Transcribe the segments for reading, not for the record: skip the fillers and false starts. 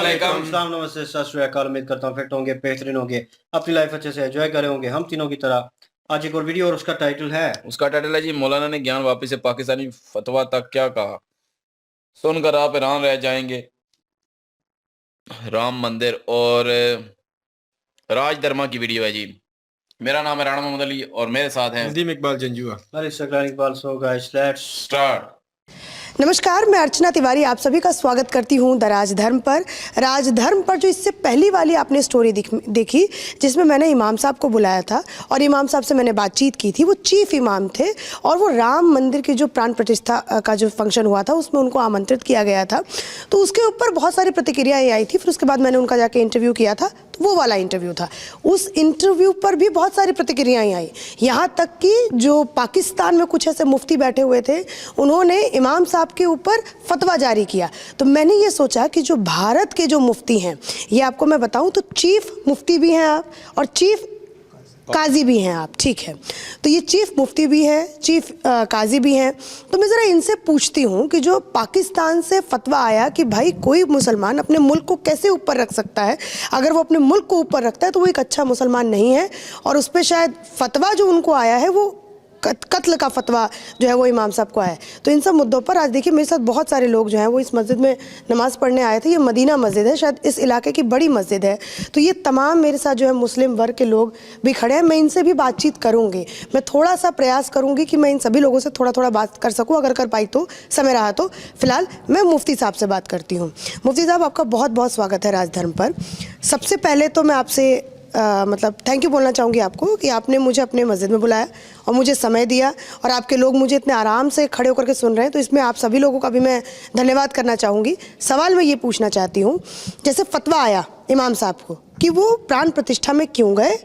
अस्सलामुअलैकुम। अस्सलाम, नमस्ते, सत श्री अकाल। उम्मीद करता हूँ फिट होंगे, बेहतरीन होंगे, अपनी लाइफ अच्छे से एंजॉय करे होंगे हम तीनों की तरह। आज एक और वीडियो और उसका टाइटल है जी, मौलाना ने ज्ञान वापिस से पाकिस्तानी फतवा तक क्या कहा, सुनकर आप हैरान रह जाएंगे। राम मंदिर और राजधर्मा की वीडियो है जी। मेरा नाम है राणा मोहम्मद अली और मेरे साथ हैं Nadeem Iqbal Janjua. Iqbal. So guys, let's start. नमस्कार, मैं अर्चना तिवारी आप सभी का स्वागत करती हूं द राजधर्म पर। राजधर्म पर जो इससे पहली वाली आपने स्टोरी देखी जिसमें मैंने इमाम साहब को बुलाया था और इमाम साहब से मैंने बातचीत की थी। वो चीफ इमाम थे और वो राम मंदिर की जो प्राण प्रतिष्ठा का जो फंक्शन हुआ था उसमें उनको आमंत्रित किया गया था। तो उसके ऊपर बहुत सारी प्रतिक्रियाएँ आई थी। फिर उसके बाद मैंने उनका जाके इंटरव्यू किया था, तो वो वाला इंटरव्यू था। उस इंटरव्यू पर भी बहुत सारी प्रतिक्रियाएँ आई, यहाँ तक कि जो पाकिस्तान में कुछ ऐसे मुफ्ती बैठे हुए थे उन्होंने इमाम साहब के ऊपर फतवा जारी किया। तो मैंने ये सोचा कि जो भारत के जो मुफ्ती हैं, ये आपको मैं बताऊं तो चीफ मुफ्ती भी हैं आप और चीफ काजी भी हैं आप, ठीक है। तो ये चीफ मुफ्ती भी हैं, चीफ काजी भी हैं। तो मैं ज़रा इनसे पूछती हूँ कि जो पाकिस्तान से फतवा आया कि भाई कोई मुसलमान अपने मुल्क को कैसे ऊपर रख सकता है, अगर वो अपने मुल्क को ऊपर रखता है तो वो एक अच्छा मुसलमान नहीं है। और उस पर शायद फतवा जो उनको आया है वो कत्ल का फतवा जो है वो इमाम साहब को आया है। तो इन सब मुद्दों पर आज देखिए मेरे साथ बहुत सारे लोग जो हैं वो इस मस्जिद में नमाज़ पढ़ने आए थे। ये मदीना मस्जिद है, शायद इस इलाके की बड़ी मस्जिद है। तो ये तमाम मेरे साथ जो है मुस्लिम वर्ग के लोग भी खड़े हैं। मैं इनसे भी बातचीत करूँगी, मैं थोड़ा सा प्रयास करूँगी कि मैं इन सभी लोगों से थोड़ा थोड़ा बात कर सकूँ, अगर कर पाई तो, समय रहा तो। फिलहाल मैं मुफ्ती साहब से बात करती हूँ। मुफ्ती साहब, आपका बहुत बहुत स्वागत है राजधर्म पर। सबसे पहले तो मैं आपसे मतलब थैंक यू बोलना चाहूँगी आपको कि आपने मुझे अपने मस्जिद में बुलाया और मुझे समय दिया और आपके लोग मुझे इतने आराम से खड़े होकर के सुन रहे हैं। तो इसमें आप सभी लोगों का भी मैं धन्यवाद करना चाहूँगी। सवाल मैं ये पूछना चाहती हूँ, जैसे फतवा आया इमाम साहब को कि वो प्राण प्रतिष्ठा में क्यों गए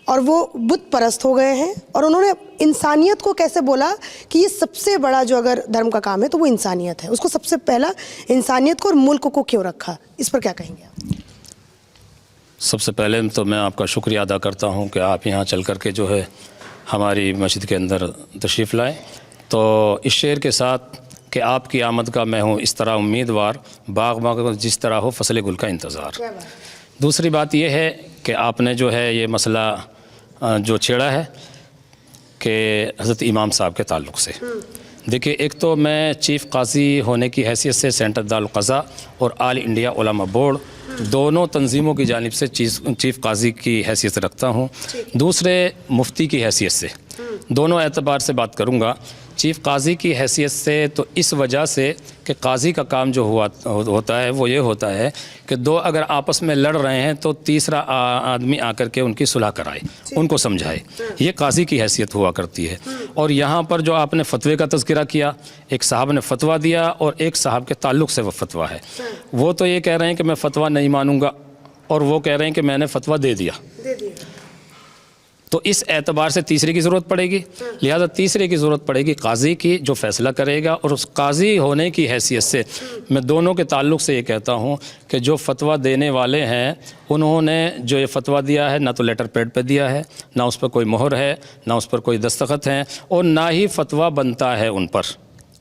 और वो बुत परस्त हो गए हैं, और उन्होंने इंसानियत को कैसे बोला कि ये सबसे बड़ा जो अगर धर्म का काम है तो वो इंसानियत है, उसको सबसे पहला इंसानियत को और मुल्क को क्यों रखा, इस पर क्या कहेंगे आप? सबसे पहले तो मैं आपका शुक्रिया अदा करता हूं कि आप यहां चल कर के जो है हमारी मस्जिद के अंदर तशरीफ़ लाए। तो इस शेर के साथ कि आपकी आमद का मैं हूं इस तरह उम्मीदवार, बाग बाग जिस तरह हो फसल गुल का इंतज़ार। दूसरी बात यह है कि आपने जो है ये मसला जो छेड़ा है कि हज़रत इमाम साहब के ताल्लुक़ से, देखिए, एक तो मैं चीफ़ काजी होने की हैसियत से सेंटर दारुल क़ज़ा और ऑल इंडिया उलमा बोर्ड दोनों तंजीमों की जानिब से चीफ़ काजी की हैसियत रखता हूँ। दूसरे मुफ्ती की हैसियत से, दोनों एतबार से बात करूँगा। चीफ़ काजी की हैसियत से तो इस वजह से कि काजी का काम जो होता है वो ये होता है कि दो अगर आपस में लड़ रहे हैं तो तीसरा आदमी आकर के उनकी सुलह कराए, उनको समझाए, ये काजी की हैसियत हुआ करती है। और यहाँ पर जो आपने फतवे का तज़किरा किया, एक साहब ने फतवा दिया और एक साहब के ताल्लुक़ से वो फतवा है। वो तो ये कह रहे हैं कि मैं फ़तवा नहीं मानूँगा और वो कह रहे हैं कि मैंने फतवा दे दिया। तो इस एतबार से तीसरे की ज़रूरत पड़ेगी, लिहाजा तीसरे की ज़रूरत पड़ेगी काजी की जो फ़ैसला करेगा। और उस काजी होने की हैसियत से मैं दोनों के ताल्लुक़ से ये कहता हूँ कि जो फतवा देने वाले हैं उन्होंने जो ये फतवा दिया है ना तो लेटर पैड पे दिया है, ना उस पर कोई मोहर है, ना उस पर कोई दस्तखत हैं, और ना ही फतवा बनता है उन पर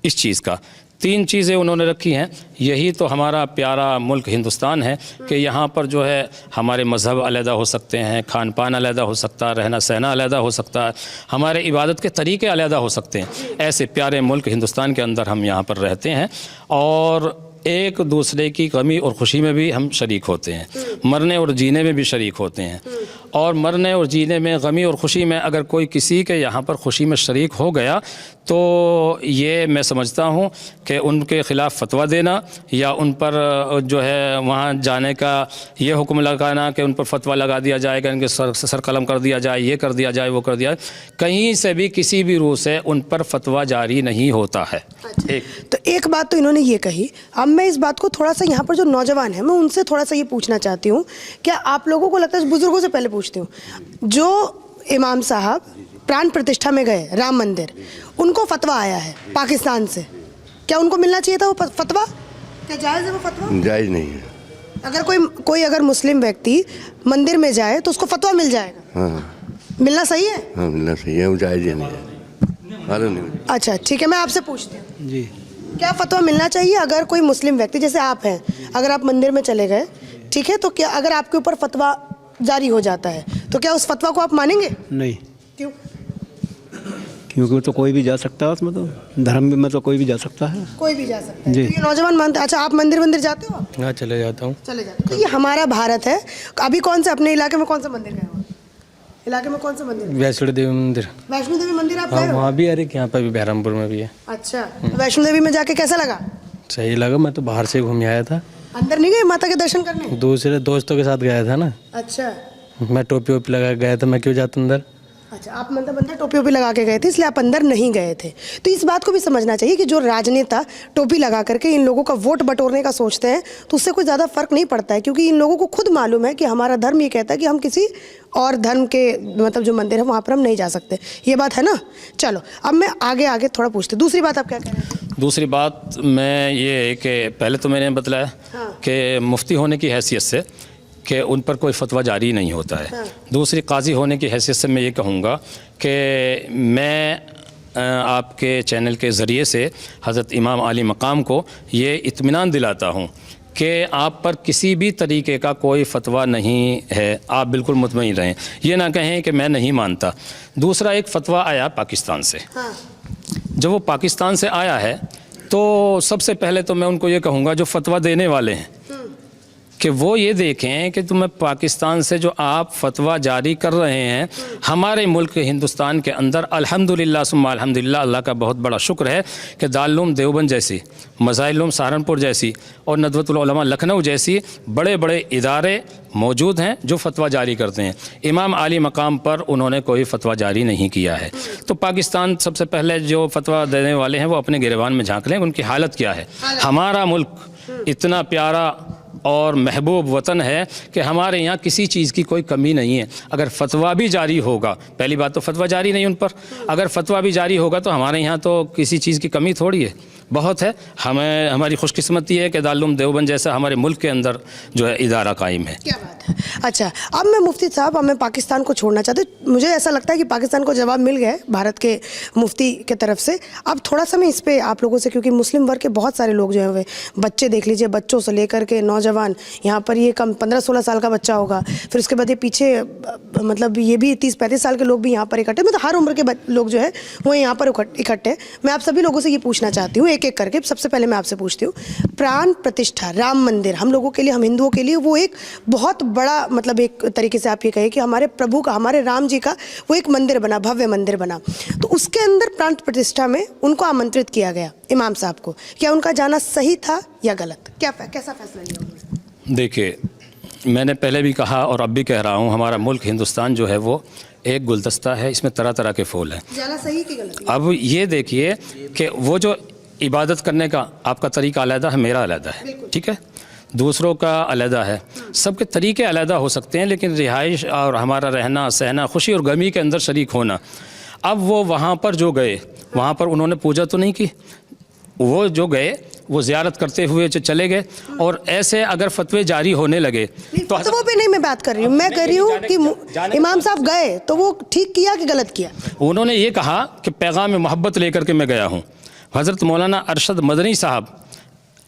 इस चीज़ का। तीन चीज़ें उन्होंने रखी हैं। यही तो हमारा प्यारा मुल्क हिंदुस्तान है कि यहाँ पर जो है हमारे मज़हब अलहदा हो सकते हैं, खान पान अलहदा हो सकता है, रहना सहना अलहदा हो सकता है, हमारे इबादत के तरीक़े अलहदा हो सकते हैं। ऐसे प्यारे मुल्क हिंदुस्तान के अंदर हम यहाँ पर रहते हैं और एक दूसरे की गमी और ख़ुशी में भी हम शरीक होते हैं, मरने और जीने में भी शरीक होते हैं। और मरने और जीने में, गमी और ख़ुशी में अगर कोई किसी के यहाँ पर ख़ुशी में शरीक हो गया तो ये मैं समझता हूँ कि उनके ख़िलाफ़ फतवा देना या उन पर जो है वहाँ जाने का ये हुक्म लगाना कि उन पर फतवा लगा दिया जाएगा, इनके सर कलम कर दिया जाए, ये कर दिया जाए, वो कर दिया जाए, कहीं से भी किसी भी रूह से उन पर फतवा जारी नहीं होता है। तो एक बात तो इन्होंने ये कही। अब मैं इस बात को थोड़ा सा यहाँ पर जो नौजवान हैं मैं उनसे थोड़ा सा ये पूछना चाहती हूँ, क्या आप लोगों को लगता है, बुज़ुर्गों से पहले पूछती हूँ, जो इमाम साहब प्राण प्रतिष्ठा में गए राम मंदिर, उनको फतवा आया है पाकिस्तान से, क्या उनको मिलना चाहिए था वो फतवा? क्या जायज़ है वो फतवा? जायज़ नहीं है। अगर कोई अगर मुस्लिम व्यक्ति मंदिर में जाए तो उसको फतवा मिल जाएगा? हाँ, मिलना सही है? हाँ मिलना सही है, वो जायज़ नहीं है। मालूम नहीं। अच्छा ठीक है, मैं आपसे पूछती हूँ जी, क्या फतवा मिलना चाहिए अगर कोई मुस्लिम व्यक्ति, जैसे आप हैं, अगर आप मंदिर में चले गए ठीक है, तो क्या अगर आपके ऊपर फतवा जारी हो जाता है तो क्या उस फतवा को आप मानेंगे? नहीं, क्यों? क्योंकि तो कोई भी जा सकता है उसमें, तो धर्म में तो कोई भी जा सकता है। कोई भी जा सकता है। जी। तो ये नौजवान मानते, अच्छा आप मंदिर जाते हो? हाँ, चले जाता हूँ। चले जाते हो। तो ये हमारा भारत है। अभी कौन से अपने इलाके में कौन सा मंदिर गए हो? इलाके में कौन सा मंदिर है? वैष्णो देवी मंदिर। वैष्णो देवी मंदिर आप हाँ, गए हो? वहाँ भी, अरे यहाँ पर भी बहरमपुर में भी है। अच्छा, तो वैष्णो देवी में जाके कैसा लगा? सही लगा, मैं तो बाहर से घूम आया था, अंदर नहीं गए माता के दर्शन करने? दूसरे दोस्तों के साथ गया था ना। अच्छा मैं टोपी वोपी लगा के गया था, मैं क्यों जाता अंदर। अच्छा, आप मतलब अंदर टोपी वोपी लगा के गए थे इसलिए आप अंदर नहीं गए थे। तो इस बात को भी समझना चाहिए कि जो राजनेता टोपी लगा करके इन लोगों का वोट बटोरने का सोचते हैं तो उससे कोई ज़्यादा फर्क नहीं पड़ता है, क्योंकि इन लोगों को खुद मालूम है कि हमारा धर्म ये कहता है कि हम किसी और धर्म के मतलब जो मंदिर है वहाँ पर हम नहीं जा सकते। ये बात है ना। चलो अब मैं आगे थोड़ा पूछती हूँ। दूसरी बात आप क्या कह रहे हैं? दूसरी बात मैं ये है कि पहले तो मैंने बताया कि मुफ्ती होने की हैसियत से कि उन पर कोई फतवा जारी नहीं होता है। दूसरी काजी होने की हैसियत से मैं ये कहूँगा कि मैं आपके चैनल के ज़रिए से हज़रत इमाम आली मकाम को ये इत्मीनान दिलाता हूँ कि आप पर किसी भी तरीके का कोई फतवा नहीं है, आप बिल्कुल मुतमईन रहें, ये ना कहें कि मैं नहीं मानता। दूसरा, एक फ़तवा आया पाकिस्तान से। जब वो पाकिस्तान से आया है तो सबसे पहले तो मैं उनको ये कहूँगा जो फतवा देने वाले हैं कि वो ये देखें कि तुम्हें पाकिस्तान से जो आप फतवा जारी कर रहे हैं, हमारे मुल्क हिंदुस्तान के अंदर अल्हम्दुलिल्लाह सुम्मा अल्हम्दुलिल्लाह अल्लाह का बहुत बड़ा शुक्र है कि दारुल उलूम देवबंद जैसी, मज़ाहिरुल उलूम सहारनपुर जैसी और नदवतुल उलमा लखनऊ जैसी बड़े बड़े इदारे मौजूद हैं जो फतवा जारी करते हैं। इमाम आली मकाम पर उन्होंने कोई फतवा जारी नहीं किया है। तो पाकिस्तान सबसे पहले जो फतवा देने वाले हैं वो अपने गिरबान में झांक लें, उनकी हालत क्या है। हमारा मुल्क इतना प्यारा और महबूब वतन है कि हमारे यहाँ किसी चीज़ की कोई कमी नहीं है। अगर फतवा भी जारी होगा, पहली बात तो फतवा जारी नहीं उन पर, अगर फतवा भी जारी होगा तो हमारे यहाँ तो किसी चीज़ की कमी थोड़ी है, बहुत है। हमें हमारी खुशकिस्मती है कि दारुल उलूम देवबंद जैसा हमारे मुल्क के अंदर जो है इदारा कायम है। क्या बात है। अच्छा, अब मैं मुफ्ती साहब, अब मैं पाकिस्तान को छोड़ना चाहती हूँ। मुझे ऐसा लगता है कि पाकिस्तान को जवाब मिल गया है भारत के मुफ्ती के तरफ से। अब थोड़ा सा मैं इस पर आप लोगों से, क्योंकि मुस्लिम वर्ग के बहुत सारे लोग जो हैं वे बच्चे देख लीजिए, बच्चों से लेकर के नौजवान, यहाँ पर ये कम 15-16 साल का बच्चा होगा, फिर उसके बाद ये पीछे मतलब ये भी 30-35 साल के लोग भी यहाँ पर इकट्ठे, मतलब हर उम्र के लोग जो है वो यहाँ पर इकट्ठे। मैं आप सभी लोगों से ये पूछना चाहती हूँ एक एक करके। सबसे पहले मैं आपसे पूछती हूँ, प्राण प्रतिष्ठा राम मंदिर हम लोगों के लिए, हम हिंदुओं के लिए वो एक बहुत बड़ा, मतलब एक तरीके से आप ये कहें कि हमारे प्रभु का, हमारे राम जी का वो एक मंदिर बना, भव्य मंदिर बना। तो उसके अंदर प्राण प्रतिष्ठा में उनको आमंत्रित किया गया, इमाम साहब को। क्या उनका जाना सही था या गलत? कैसा फैसला लिया उन्होंने? देखिए, मैंने पहले भी कहा और अब भी कह रहा हूँ, हमारा मुल्क हिंदुस्तान जो है वो एक गुलदस्ता है, इसमें तरह तरह के फूल हैं। जाना सही कि गलत? अब ये देखिए कि वो जो इबादत करने का आपका तरीका अलग है, मेरा अलग है, ठीक है, दूसरों का अलग है, सबके तरीके अलग हो सकते हैं, लेकिन रिहाइश और हमारा रहना सहना, खुशी और गमी के अंदर शरीक होना। अब वो वहाँ पर जो गए, वहाँ पर उन्होंने पूजा तो नहीं की, वो जो गए वो ज़ियारत करते हुए चले गए। और ऐसे अगर फतवे जारी होने लगे तो फतवों पे नहीं मैं बात कर रही हूँ, मैं कर रही हूँ कि इमाम साहब गए तो वो ठीक किया कि गलत किया? उन्होंने ये कहा कि पैगाम मोहब्बत लेकर के मैं गया हूँ। हज़रत मौलाना अरशद मदनी साहब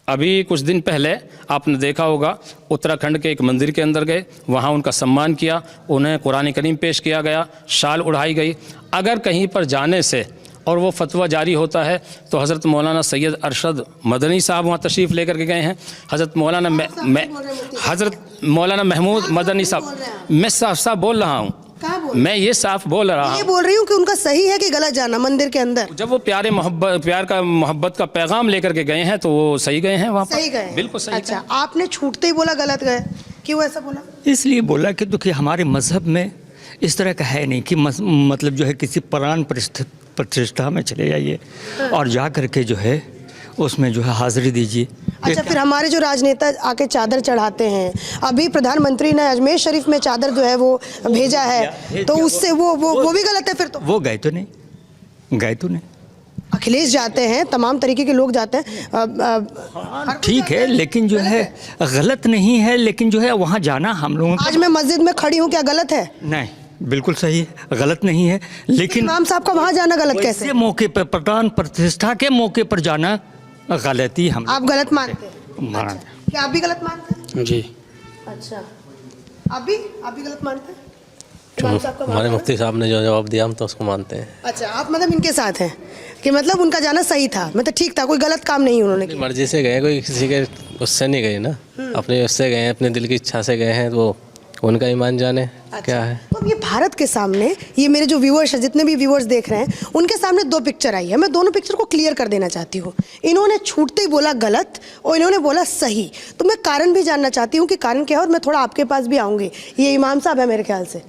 अभी कुछ दिन पहले आपने देखा होगा उत्तराखंड के एक मंदिर के अंदर गए, वहाँ उनका सम्मान किया, उन्हें कुरान करीम पेश किया गया, शाल उड़ाई गई। अगर कहीं पर जाने से और वो फतवा जारी होता है तो हज़रत मौलाना सैयद अरशद मदनी साहब वहाँ तशरीफ़ लेकर के गए हैं। हज़रत मौलाना महमूद मदनी साहब, मैं साफ बोल रहा हूँ, मैं ये साफ बोल रहा हूँ, ये बोल रही हूँ कि उनका सही है कि गलत जाना मंदिर के अंदर? जब वो प्यार का मोहब्बत का पैगाम लेकर के गए हैं तो वो सही गए हैं, वहाँ पर सही गए, बिल्कुल सही। अच्छा, आपने छूटते ही बोला गलत गए, क्यों ऐसा बोला? इसलिए बोला कि देखिए हमारे मज़हब में इस तरह का है नहीं कि मतलब जो है किसी प्राण प्रतिष्ठा में चले जाइए और जा करके जो है उसमें जो है हाजिरी दीजिए। अच्छा, फिर हमारे जो राजनेता आके चादर चढ़ाते हैं, अभी प्रधानमंत्री ने अजमेर शरीफ में चादर जो है वो भेजा है, तो उससे वो भी गलत है फिर? तो वो गए तो नहीं। अखिलेश जाते हैं, तमाम तरीके के लोग जाते हैं, ठीक है, लेकिन जो है गलत नहीं है, लेकिन जो है वहाँ जाना हम लोगों आज मैं मस्जिद में खड़ी हूँ, क्या गलत है? नहीं, बिल्कुल सही है, गलत नहीं है, लेकिन इमाम साहब का वहाँ जाना गलत कैसे? मौके पर प्राण प्रतिष्ठा के मौके पर जाना गलती हम। आप गलत मानते हैं? क्या आप भी गलत मानते हैं? जी। अच्छा, आप भी गलत मानते हैं? इमाम साहब का हमारे मानना है? मुफ्ती साहब ने जो जवाब दिया हम तो उसको मानते हैं। अच्छा, आप मतलब इनके साथ हैं कि मतलब उनका जाना सही था, मतलब ठीक था, कोई गलत काम नहीं उन्होंने अपनी किया। मर्जी से गए, कोई किसी के उससे नहीं गए ना, अपने उससे गए हैं, अपने दिल की इच्छा से गए हैं, तो उनका ईमान जाने क्या है। तो अब ये भारत के सामने, ये मेरे जो व्यूअर्स हैं, जितने भी व्यूअर्स देख रहे हैं, उनके सामने दो पिक्चर आई है। मैं दोनों पिक्चर को क्लियर कर देना चाहती हूँ। इन्होंने छूटते ही बोला गलत और इन्होंने बोला सही, तो मैं कारण भी जानना चाहती हूँ कि कारण क्या है, और मैं थोड़ा आपके पास भी आऊँगी। ये इमाम साहब है मेरे ख्याल से,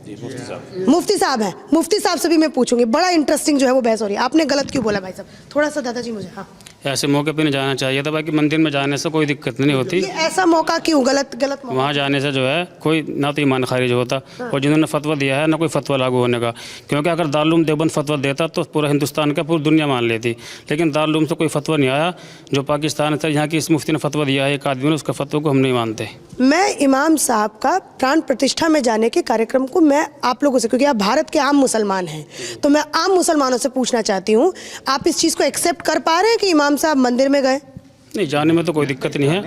मुफ्ती साहब हैं, मुफ्ती साहब से भी मैं पूछूंगी। बड़ा इंटरेस्टिंग जो है वो बहस हो रही है। आपने गलत क्यों बोला भाई साहब? थोड़ा सा दादाजी मुझे। हाँ, ऐसे मौके पे नहीं जाना चाहिए था, बाकी मंदिर में जाने से कोई दिक्कत नहीं होती। ये ऐसा मौका क्यों, गलत मौका? वहाँ जाने से जो है कोई ना तो ईमान खारिज होता और जिन्होंने फतवा दिया है ना कोई फतवा लागू होने का, क्योंकि अगर दारुल देवबंद फतवा देता तो पूरा हिंदुस्तान का पूरी दुनिया मान लेती, लेकिन दारुल से कोई फतवा नहीं आया। जो पाकिस्तान से यहाँ की इस मुफ्ती ने फतवा दिया है एक आदमी ने, उसका फतवा को हम नहीं मानते। मैं इमाम साहब का प्राण प्रतिष्ठा में जाने के कार्यक्रम को मैं आप लोगों से, क्योंकि आप भारत के आम मुसलमान हैं, तो मैं आम मुसलमानों से पूछना चाहती हूँ, आप इस चीज़ को एक्सेप्ट कर पा रहे हैं कि इमाम साहब मंदिर में गए? नहीं, जाने में तो कोई दिक्कत नहीं है।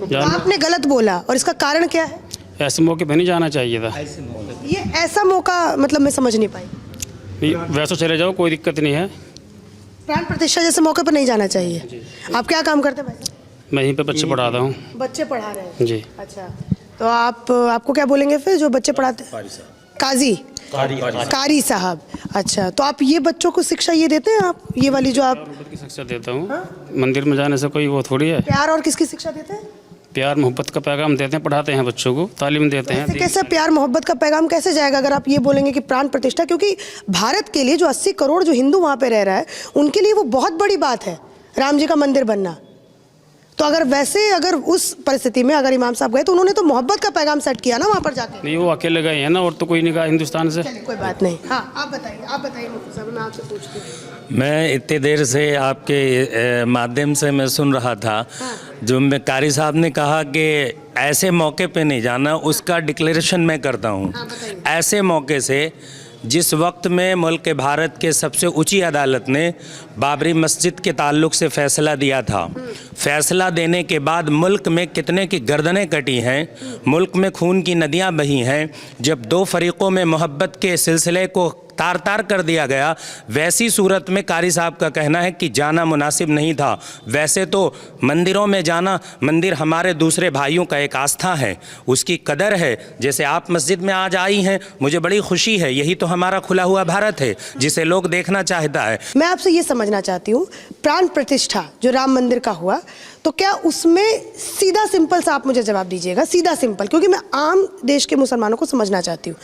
तो आपने गलत बोला और इसका कारण क्या है? ऐसे मौके पे नहीं जाना चाहिए था। ये ऐसा मौका मतलब मैं समझ नहीं पाई। वैसे चले जाओ, कोई दिक्कत नहीं है। प्राण प्रतिष्ठा जैसे मौके पर नहीं जाना चाहिए। आप क्या काम करते हैं भाई साहब? मैं यहीं पे बच्चे पढ़ाता हूँ। बच्चे पढ़ा रहे हैं जी। अच्छा, तो आपको क्या बोलेंगे फिर जो बच्चे पढ़ाते हैं? काजी, कारी साहब। अच्छा, तो आप ये बच्चों को शिक्षा ये देते हैं, आप ये वाली जो आप की शिक्षा देता हूँ। मंदिर में जाने से कोई वो थोड़ी है। प्यार और किसकी शिक्षा देते हैं? प्यार मोहब्बत का पैगाम देते हैं, पढ़ाते हैं बच्चों को, तालीम देते हैं। कैसे प्यार मोहब्बत का पैगाम कैसे जाएगा अगर आप ये बोलेंगे कि प्राण प्रतिष्ठा? क्योंकि भारत के लिए जो 80 करोड़ जो हिंदू वहाँ पे रह रहा है, उनके लिए वो बहुत बड़ी बात है राम जी का मंदिर बनना। तो अगर उस परिस्थिति में अगर इमाम साहब गए तो उन्होंने तो मोहब्बत का पैगाम सेट किया ना वहाँ पर जाके। नहीं, वो अकेले गए हैं ना, और तो कोई नहीं गया हिंदुस्तान से। कोई बात नहीं। हाँ, आप बताइए मुफ्ती साहब, मैं आपसे पूछती हूँ। मैं इतनी देर से आपके माध्यम से मैं सुन रहा था, जो मैं कारी साहब ने कहा कि ऐसे मौके पे नहीं जाना, उसका डिक्लेरेशन मैं करता हूँ। ऐसे मौके से जिस वक्त में मुल्क भारत के सबसे ऊंची अदालत ने बाबरी मस्जिद के ताल्लुक से फ़ैसला दिया था, फ़ैसला देने के बाद मुल्क में कितने की गर्दनें कटी हैं, मुल्क में खून की नदियां बही हैं, जब दो फरीक़ों में मोहब्बत के सिलसिले को तार तार कर दिया गया, वैसी सूरत में कारी साहब का कहना है कि जाना मुनासिब नहीं था। वैसे तो मंदिरों में जाना, मंदिर हमारे दूसरे भाइयों का एक आस्था है, उसकी कदर है। जैसे आप मस्जिद में आज आई हैं, मुझे बड़ी खुशी है। यही तो हमारा खुला हुआ भारत है जिसे लोग देखना चाहता है। मैं आपसे ये समझना चाहती हूँ, प्राण प्रतिष्ठा जो राम मंदिर का हुआ, तो क्या उसमें सीधा सिंपल सा आप मुझे जवाब दीजिएगा, सीधा सिंपल, क्योंकि मैं आम देश के मुसलमानों को समझना चाहती हूँ।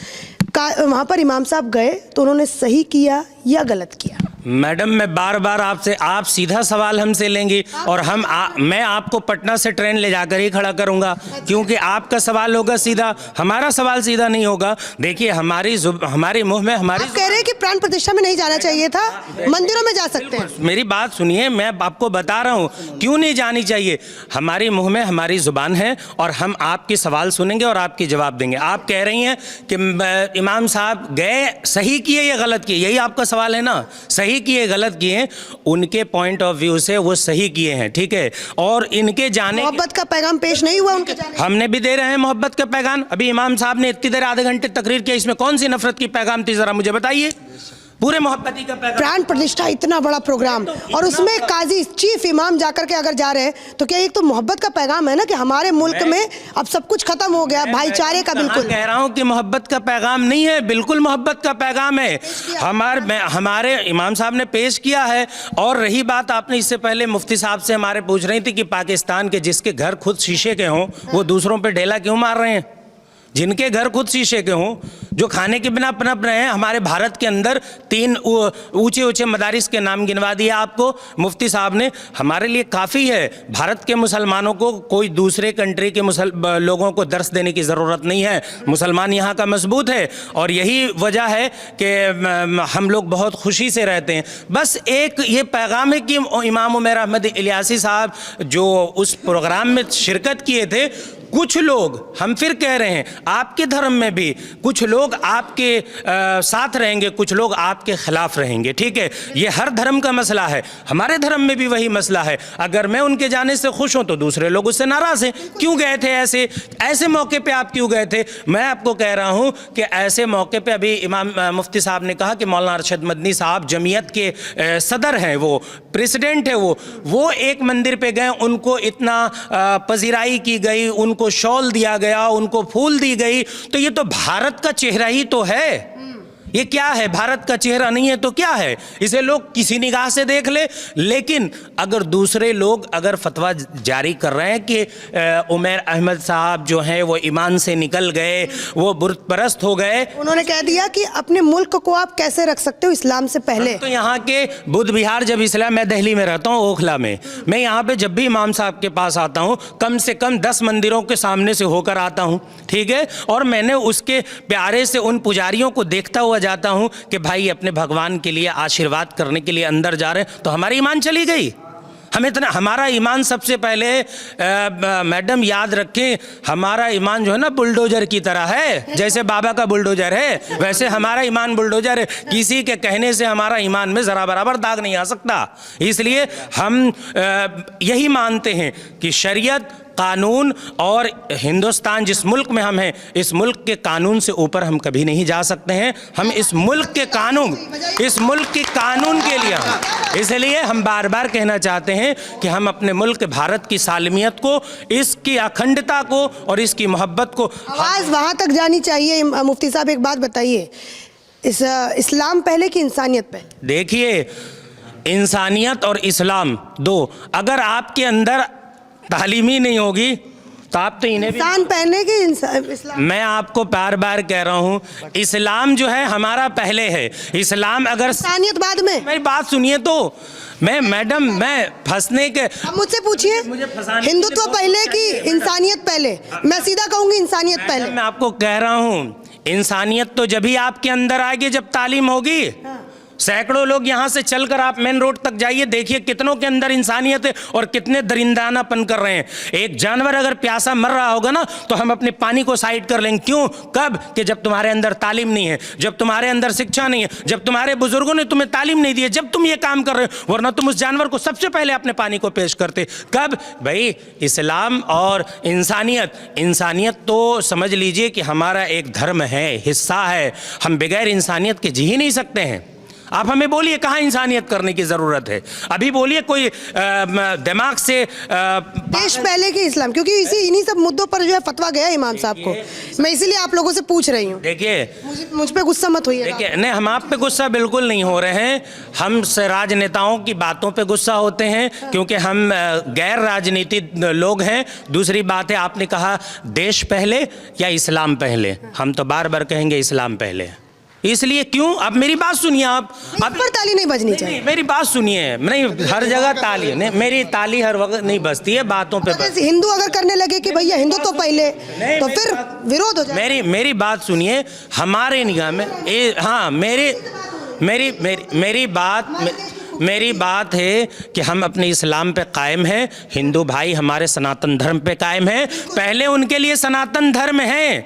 वहाँ पर इमाम साहब गए तो उन्होंने सही किया या गलत किया? मैडम, मैं बार बार आपसे, आप सीधा सवाल हमसे लेंगी और मैं आपको पटना से ट्रेन ले जाकर ही खड़ा करूंगा, क्योंकि आपका सवाल होगा सीधा, हमारा सवाल सीधा नहीं होगा। देखिए, हमारी मुंह में हमारी, आप कह रहे हैं कि प्राण प्रतिष्ठा में नहीं जाना चाहिए था, मंदिरों में जा सकते हैं। मेरी बात सुनिए, मैं आपको बता रहा हूँ क्यों नहीं जानी चाहिए। हमारी मुंह में हमारी जुबान है और हम आपके सवाल सुनेंगे और आपकी जवाब देंगे। आप कह रही हैं कि इमाम साहब गए, सही किए या गलत किए, यही आपका सवाल है ना? सही किए गलत किए, उनके पॉइंट ऑफ व्यू से वो सही किए हैं, ठीक है। और इनके जाने, मोहब्बत का पैगाम पेश नहीं हुआ उनके जाने? हमने भी दे रहे हैं मोहब्बत का पैगाम। अभी इमाम साहब ने इतनी देर आधे घंटे तकरीर किया, इसमें कौन सी नफरत की पैगाम थी, जरा मुझे बताइए। पूरे मोहब्बती का पैगाम। प्राण प्रतिष्ठा इतना बड़ा प्रोग्राम और उसमें काजी चीफ इमाम जाकर के अगर जा रहे हैं तो क्या एक तो मोहब्बत का पैगाम है ना कि हमारे मुल्क में अब सब कुछ खत्म हो गया, भाईचारे का। बिल्कुल कह रहा हूं कि मोहब्बत का पैगाम नहीं है, बिल्कुल मोहब्बत का पैगाम है। हमारे इमाम साहब ने पेश किया है। और रही बात, आपने इससे पहले मुफ्ती साहब से हमारे पूछ रही थी कि पाकिस्तान के जिसके घर खुद शीशे के हों वो दूसरों पे ढेला क्यों मार रहे हैं? जिनके घर खुद शीशे के हों, जो खाने के बिना पनप रहे हैं। हमारे भारत के अंदर 3 ऊंचे ऊंचे मदारिस के नाम गिनवा दिया आपको मुफ्ती साहब ने। हमारे लिए काफ़ी है, भारत के मुसलमानों को कोई दूसरे कंट्री के लोगों को दर्स देने की ज़रूरत नहीं है। मुसलमान यहाँ का मजबूत है और यही वजह है कि हम लोग बहुत खुशी से रहते हैं। बस एक ये पैगाम है कि इमाम उमर अहमद इलियासी साहब जो उस प्रोग्राम में शिरकत किए थे, कुछ लोग, हम फिर कह रहे हैं आपके धर्म में भी कुछ लोग लोग आपके साथ रहेंगे, कुछ लोग आपके खिलाफ रहेंगे, ठीक है। ये हर धर्म का मसला है, हमारे धर्म में भी वही मसला है। अगर मैं उनके जाने से खुश हूं तो दूसरे लोग उससे नाराज हैं। क्यों गए थे ऐसे मौके पे आप क्यों गए थे? मैं आपको कह रहा हूं कि ऐसे मौके पे अभी इमाम मुफ्ती साहब ने कहा कि मौलाना अरशद मदनी साहब जमीयत के सदर हैं, वो प्रेसिडेंट है, वो एक मंदिर पे गए, उनको इतना पजीराई की गई, उनको शॉल दिया गया, उनको फूल दी गई। तो ये तो भारत का चेहरा ही तो है। ये क्या है? भारत का चेहरा नहीं है तो क्या है? इसे लोग किसी निगाह से देख ले। लेकिन अगर दूसरे लोग अगर फतवा जारी कर रहे हैं कि उमैर अहमद साहब जो हैं वो ईमान से निकल गए, वो बुत परस्त हो गए, उन्होंने कह दिया कि अपने मुल्क को आप कैसे रख सकते हो इस्लाम से पहले। तो यहाँ के बुद्ध विहार जब इस्लाम, मैं दिल्ली में रहता हूँ, ओखला में, मैं यहाँ पे जब भी इमाम साहब के पास आता हूँ कम से कम 10 मंदिरों के सामने से होकर आता हूँ, ठीक है। और मैंने उसके प्यारे से उन पुजारियों को देखता हुआ जाता हूं कि भाई अपने भगवान के लिए आशीर्वाद करने के लिए अंदर जा रहे हैं, तो हमारी ईमान चली गई। हम इतना, हमारा ईमान सबसे पहले मैडम याद रखें, हमारा ईमान जो है ना बुलडोजर की तरह है। जैसे बाबा का बुलडोजर है वैसे हमारा ईमान बुलडोजर है। किसी के कहने से हमारा ईमान में ज़रा बराबर दाग नहीं आ सकता। इसलिए हम यही मानते हैं कि शरीयत, कानून और हिंदुस्तान जिस मुल्क में हम हैं, इस मुल्क के कानून से ऊपर हम कभी नहीं जा सकते हैं। हम इस मुल्क के कानून के लिए इसलिए हम बार बार कहना चाहते हैं कि हम अपने मुल्क भारत की सालमियत को, इसकी अखंडता को और इसकी मोहब्बत को, आवाज़ वहाँ तक जानी चाहिए। मुफ्ती साहब एक बात बताइए, इस्लाम पहले कि इंसानियत पहले? देखिए, इंसानियत और इस्लाम दो, अगर आपके अंदर तालीम ही नहीं होगी तो आप तो इन्हें इंसान पहने के इस्लाम। मैं आपको बार बार कह रहा हूँ, इस्लाम जो है हमारा पहले है। इस्लाम अगर इंसानियत बाद में। मेरी बात सुनिए तो मैडम मैं फंसने के, मुझसे पूछिए हिंदुत्व पहले कि इंसानियत पहले? मैं सीधा कहूँगी इंसानियत पहले। मैं आपको कह रहा हूँ इंसानियत तो जब ही आपके अंदर आएगी जब तालीम होगी। सैकड़ों लोग यहाँ से चलकर आप मेन रोड तक जाइए, देखिए कितनों के अंदर इंसानियत है और कितने दरिंदानापन कर रहे हैं। एक जानवर अगर प्यासा मर रहा होगा ना तो हम अपने पानी को साइड कर लेंगे। क्यों? कब? कि जब तुम्हारे अंदर तालीम नहीं है, जब तुम्हारे अंदर शिक्षा नहीं है, जब तुम्हारे बुजुर्गों ने तुम्हें तालीम नहीं दी है, जब तुम ये काम कर रहे हो। वरना तुम उस जानवर को सबसे पहले अपने पानी को पेश करते। कब? भाई इस्लाम और इंसानियत तो समझ लीजिए कि हमारा एक धर्म है, हिस्सा है। हम बगैर इंसानियत के जी ही नहीं सकते हैं। आप हमें बोलिए कहाँ इंसानियत करने की ज़रूरत है? अभी बोलिए कोई दिमाग से देश पहले के इस्लाम, क्योंकि इन्हीं सब मुद्दों पर जो है फतवा गया इमाम साहब को। मैं इसीलिए आप लोगों से पूछ रही हूँ। देखिए, मुझ पे गुस्सा मत होइए। देखिए, नहीं, हम आप पे गुस्सा बिल्कुल नहीं हो रहे हैं। हम राजनेताओं की बातों पे गुस्सा होते हैं क्योंकि हम गैर राजनीति लोग हैं। दूसरी बात है, आपने कहा देश पहले या इस्लाम पहले, हम तो बार बार कहेंगे इस्लाम पहले। इसलिए क्यों? अब मेरी बात सुनिए, आप पर ताली नहीं बजनी चाहिए। मेरी बात सुनिए, नहीं हर जगह ताली नहीं, मेरी ताली हर वक्त नहीं बजती है, बातों पे हिंदू अगर करने लगे कि भैया हिंदू तो पहले, तो फिर विरोध हो जाए। मेरी बात सुनिए, हमारे निगाह में हाँ, मेरी बात है कि हम अपने इस्लाम पे कायम हैं। हिंदू भाई हमारे सनातन धर्म पे कायम हैं। पहले उनके लिए सनातन धर्म है,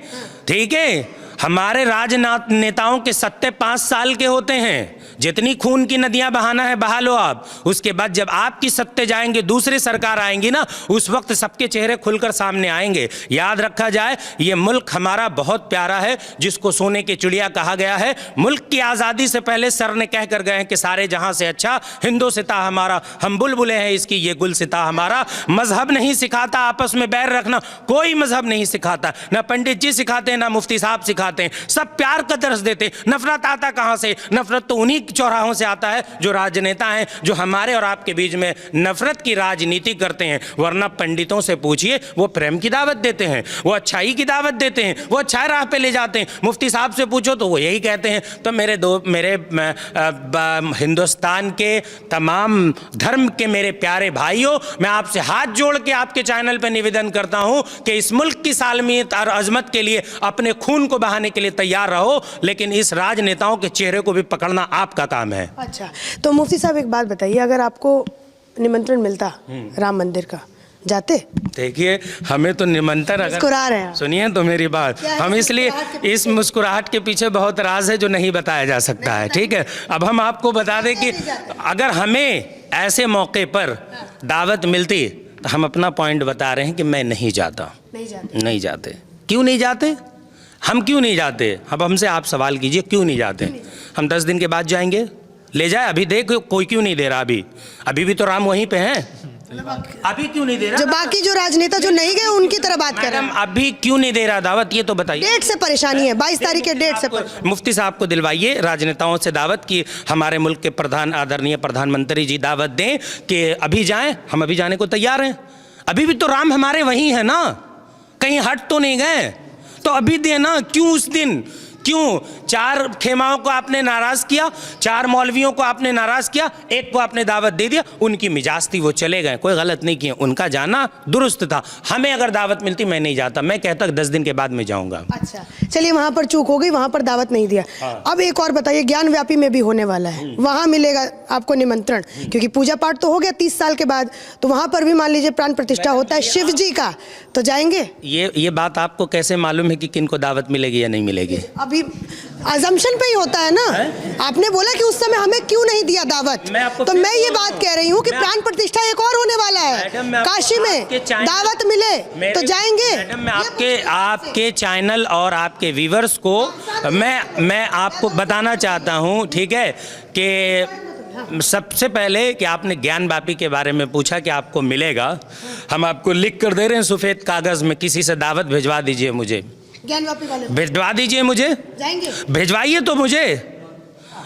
ठीक है। हमारे राजनेताओं के सत्ते 5 साल के होते हैं। जितनी खून की नदियां बहाना है बहा लो आप। उसके बाद जब आपकी सत्ते जाएंगे, दूसरी सरकार आएंगी ना, उस वक्त सबके चेहरे खुलकर सामने आएंगे। याद रखा जाए, ये मुल्क हमारा बहुत प्यारा है, जिसको सोने की चिड़िया कहा गया है। मुल्क की आज़ादी से पहले सर ने कह कर गए हैं कि सारे जहां से अच्छा हिंदुस्तान हमारा, हम बुलबुले हैं इसकी, ये गुलसिता हमारा। मजहब नहीं सिखाता आपस में बैर रखना, कोई मजहब नहीं सिखाता, ना पंडित जी सिखाते हैं, ना मुफ्ती साहब सिखाते हैं। सब प्यार का दर्स देते। नफरत आता कहां से? नफरत तो उन्हीं चौराहों से आता है जो राजनेता हैं, जो हमारे और आपके बीच में नफरत की राजनीति करते हैं। वरना पंडितों से पूछिए, वो प्रेम की दावत देते हैं, वो अच्छाई की दावत देते हैं, वो अच्छाई राह पे ले जाते हैं। मुफ्ती साहब से पूछो तो वो यही कहते हैं। तो मेरे हिंदुस्तान के तमाम धर्म के मेरे प्यारे भाइयों, मैं आपसे हाथ जोड़ के आपके चैनल पर निवेदन करता हूं कि इस मुल्क की सालमियत और अजमत के लिए अपने खून को बहाने के लिए तैयार रहो, लेकिन इस राजनेताओं के चेहरे को भी पकड़ना आपका काम है। अच्छा, तो मुफ्ती साहब एक बात बताइए, अगर आपको निमंत्रण मिलता राम मंदिर का, जाते? देखिए, हमें तो निमंत्रण मुस्कुरा रहे हैं अगर आप। सुनिए तो मेरी बात, हम इसलिए इस मुस्कुराहट के पीछे बहुत राज है जो नहीं बताया जा सकता है, ठीक है। अब हम आपको बता दें कि अगर हमें ऐसे मौके पर दावत मिलती तो हम अपना पॉइंट बता रहे हैं कि मैं नहीं जाता, नहीं जाते। क्यों नहीं जाते? हम क्यों नहीं जाते? अब हमसे आप सवाल कीजिए, क्यों नहीं जाते? हम 10 दिन के बाद जाएंगे, ले जाए। अभी देख कोई क्यों नहीं दे रहा, अभी भी तो राम वहीं पे हैं, अभी क्यों नहीं दे रहा? जो बाकी जो राजनेता जो नहीं गए उनकी तरह बात कर रहे हैं। अभी क्यों नहीं दे रहा दावत, ये तो बताइए। डेट से परेशानी है, 22 तारीख के डेट से मुफ्ती साहब को दिलवाइए राजनेताओं से दावत की हमारे मुल्क के प्रधान आदरणीय प्रधानमंत्री जी दावत दें कि अभी जाएं। हम अभी जाने को तैयार हैं, अभी भी तो राम हमारे वहीं है ना, कहीं हट तो नहीं गए, तो अभी देना। क्यों उस दिन, क्यों 4 खेमाओं को आपने नाराज किया, 4 मौलवियों को आपने नाराज किया, एक को आपने दावत दे दिया, उनकी मिजाज थी वो चले गए, कोई गलत नहीं किया, उनका जाना दुरुस्त था। हमें अगर दावत मिलती मैं नहीं जाता, मैं कहता 10 दिन के बाद मैं जाऊंगा। अच्छा, चलिए वहां पर चूक हो गई, वहां पर दावत नहीं दिया। अब एक और बताइए, ज्ञान व्यापी में भी होने वाला है, वहां मिलेगा आपको निमंत्रण, क्योंकि पूजा पाठ तो हो गया 30 साल के बाद, तो वहां पर भी मान लीजिए प्राण प्रतिष्ठा होता है शिव जी का, तो जाएंगे? ये बात आपको कैसे मालूम है कि किनको दावत मिलेगी या नहीं मिलेगी? अभी अजम्पशन पे ही होता है ना। आपने बोला कि उस समय हमें क्यों नहीं दिया दावत, तो मैं ये बात कह रही हूँ कि प्राण प्रतिष्ठा एक और होने वाला है काशी में, दावत मिले तो जाएंगे। मैडम, मैं आपके चैनल और आपके व्यूवर्स को मैं आपको बताना चाहता हूँ, ठीक है, कि सबसे पहले कि आपने ज्ञान व्यापी के बारे में पूछा कि आपको मिलेगा, हम आपको लिख कर दे रहे हैं सफ़ेद कागज में, किसी से दावत भिजवा दीजिए मुझे, ज्ञान व्यापी वाले भिजवा दीजिए मुझे, जाएंगे? भिजवाइए तो मुझे,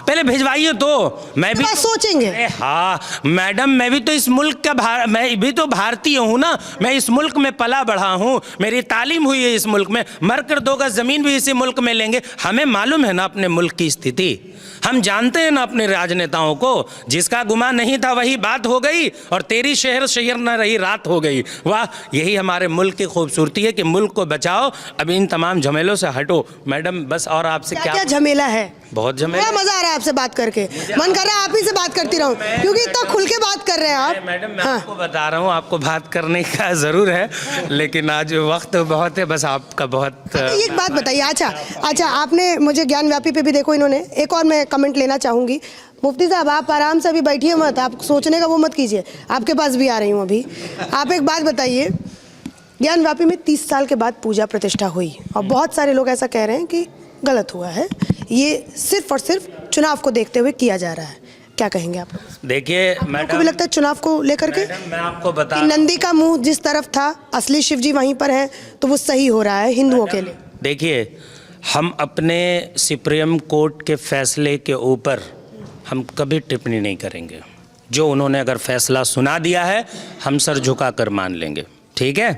पहले भिजवाइए तो मैं भी सोचेंगे। हाँ मैडम, मैं भी तो इस मुल्क का मैं भी तो भारतीय हूँ ना, मैं इस मुल्क में पला बढ़ा हूँ, मेरी तालीम हुई है इस मुल्क में, मर कर 2 गज ज़मीन भी इसी मुल्क में लेंगे। हमें मालूम है ना अपने मुल्क की स्थिति, हम जानते हैं ना अपने राजनेताओं को, जिसका गुमान नहीं था वही बात हो गई, और तेरी शहर शहर न रही रात हो गई। वाह, यही हमारे मुल्क की खूबसूरती है कि मुल्क को बचाओ, अब इन तमाम झमेलों से हटो। मैडम बस और आपसे क्या झमेला है? बहुत झमेला, बड़ा मजा आ रहा है आपसे बात करके, मन कर रहा है आप ही से बात करती रहूं, क्योंकि इतना खुल के बात कर रहे हैं आप। मैडम मैं आपको बता रहा हूँ, आपको बात करने का ज़रूर है, लेकिन आज वक्त बहुत है, बस आपका बहुत। एक बात बताइए, अच्छा आपने मुझे ज्ञान व्यापी पे भी देखो, इन्होंने एक और मैं कमेंट लेना चाहूँगी। मुफ्ती साहब आप आराम से अभी बैठिए मत, आप सोचने का वो मत कीजिए, आपके पास भी आ रही हूँ अभी। आप एक बात बताइए, ज्ञान व्यापी में 30 साल के बाद पूजा प्रतिष्ठा हुई, और बहुत सारे लोग ऐसा कह रहे हैं कि गलत हुआ है, ये सिर्फ और सिर्फ चुनाव को देखते हुए किया जा रहा है, क्या कहेंगे आप? देखिए मैडम, को भी लगता है चुनाव को लेकर के मैं आपको बता, नंदी का मुंह जिस तरफ था, असली शिव जी वहीं पर है, तो वो सही हो रहा है हिंदुओं के लिए? देखिए, हम अपने सुप्रीम कोर्ट के फैसले के ऊपर हम कभी टिप्पणी नहीं करेंगे। जो उन्होंने अगर फैसला सुना दिया है, हम सर झुका कर मान लेंगे, ठीक है,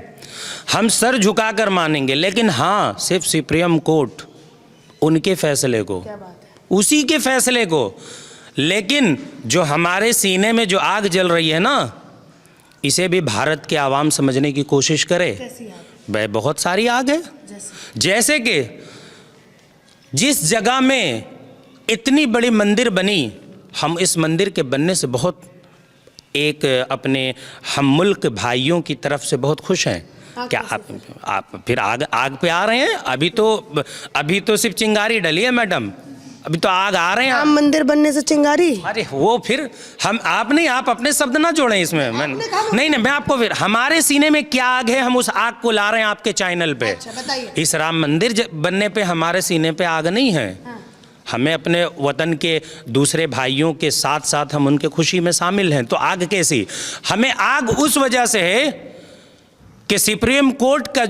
हम सर झुका कर मानेंगे। लेकिन हाँ, सिर्फ सुप्रीम कोर्ट उनके फैसले को, उसी के फैसले को, लेकिन जो हमारे सीने में जो आग जल रही है ना, इसे भी भारत के आवाम समझने की कोशिश करे। वह बहुत सारी आग है, जैसे कि जिस जगह में इतनी बड़ी मंदिर बनी, हम इस मंदिर के बनने से बहुत एक अपने हम मुल्क भाइयों की तरफ से बहुत खुश हैं। क्या आप फिर आग पे आ रहे हैं? अभी तो सिर्फ चिंगारी डली है मैडम, अभी तो आग आ रहे हैं। राम मंदिर बनने से चिंगारी? अरे वो फिर आप अपने शब्द ना जोड़ें इसमें। नहीं, मैं आपको फिर हमारे सीने में क्या आग है, हम उस आग को ला रहे हैं आपके चैनल पे। अच्छा, इस राम मंदिर बनने पे हमारे सीने पे आग नहीं है। हमें अपने वतन के दूसरे भाइयों के साथ साथ हम उनके खुशी में शामिल हैं, तो आग कैसी? हमें आग उस वजह से है कि सुप्रीम कोर्ट का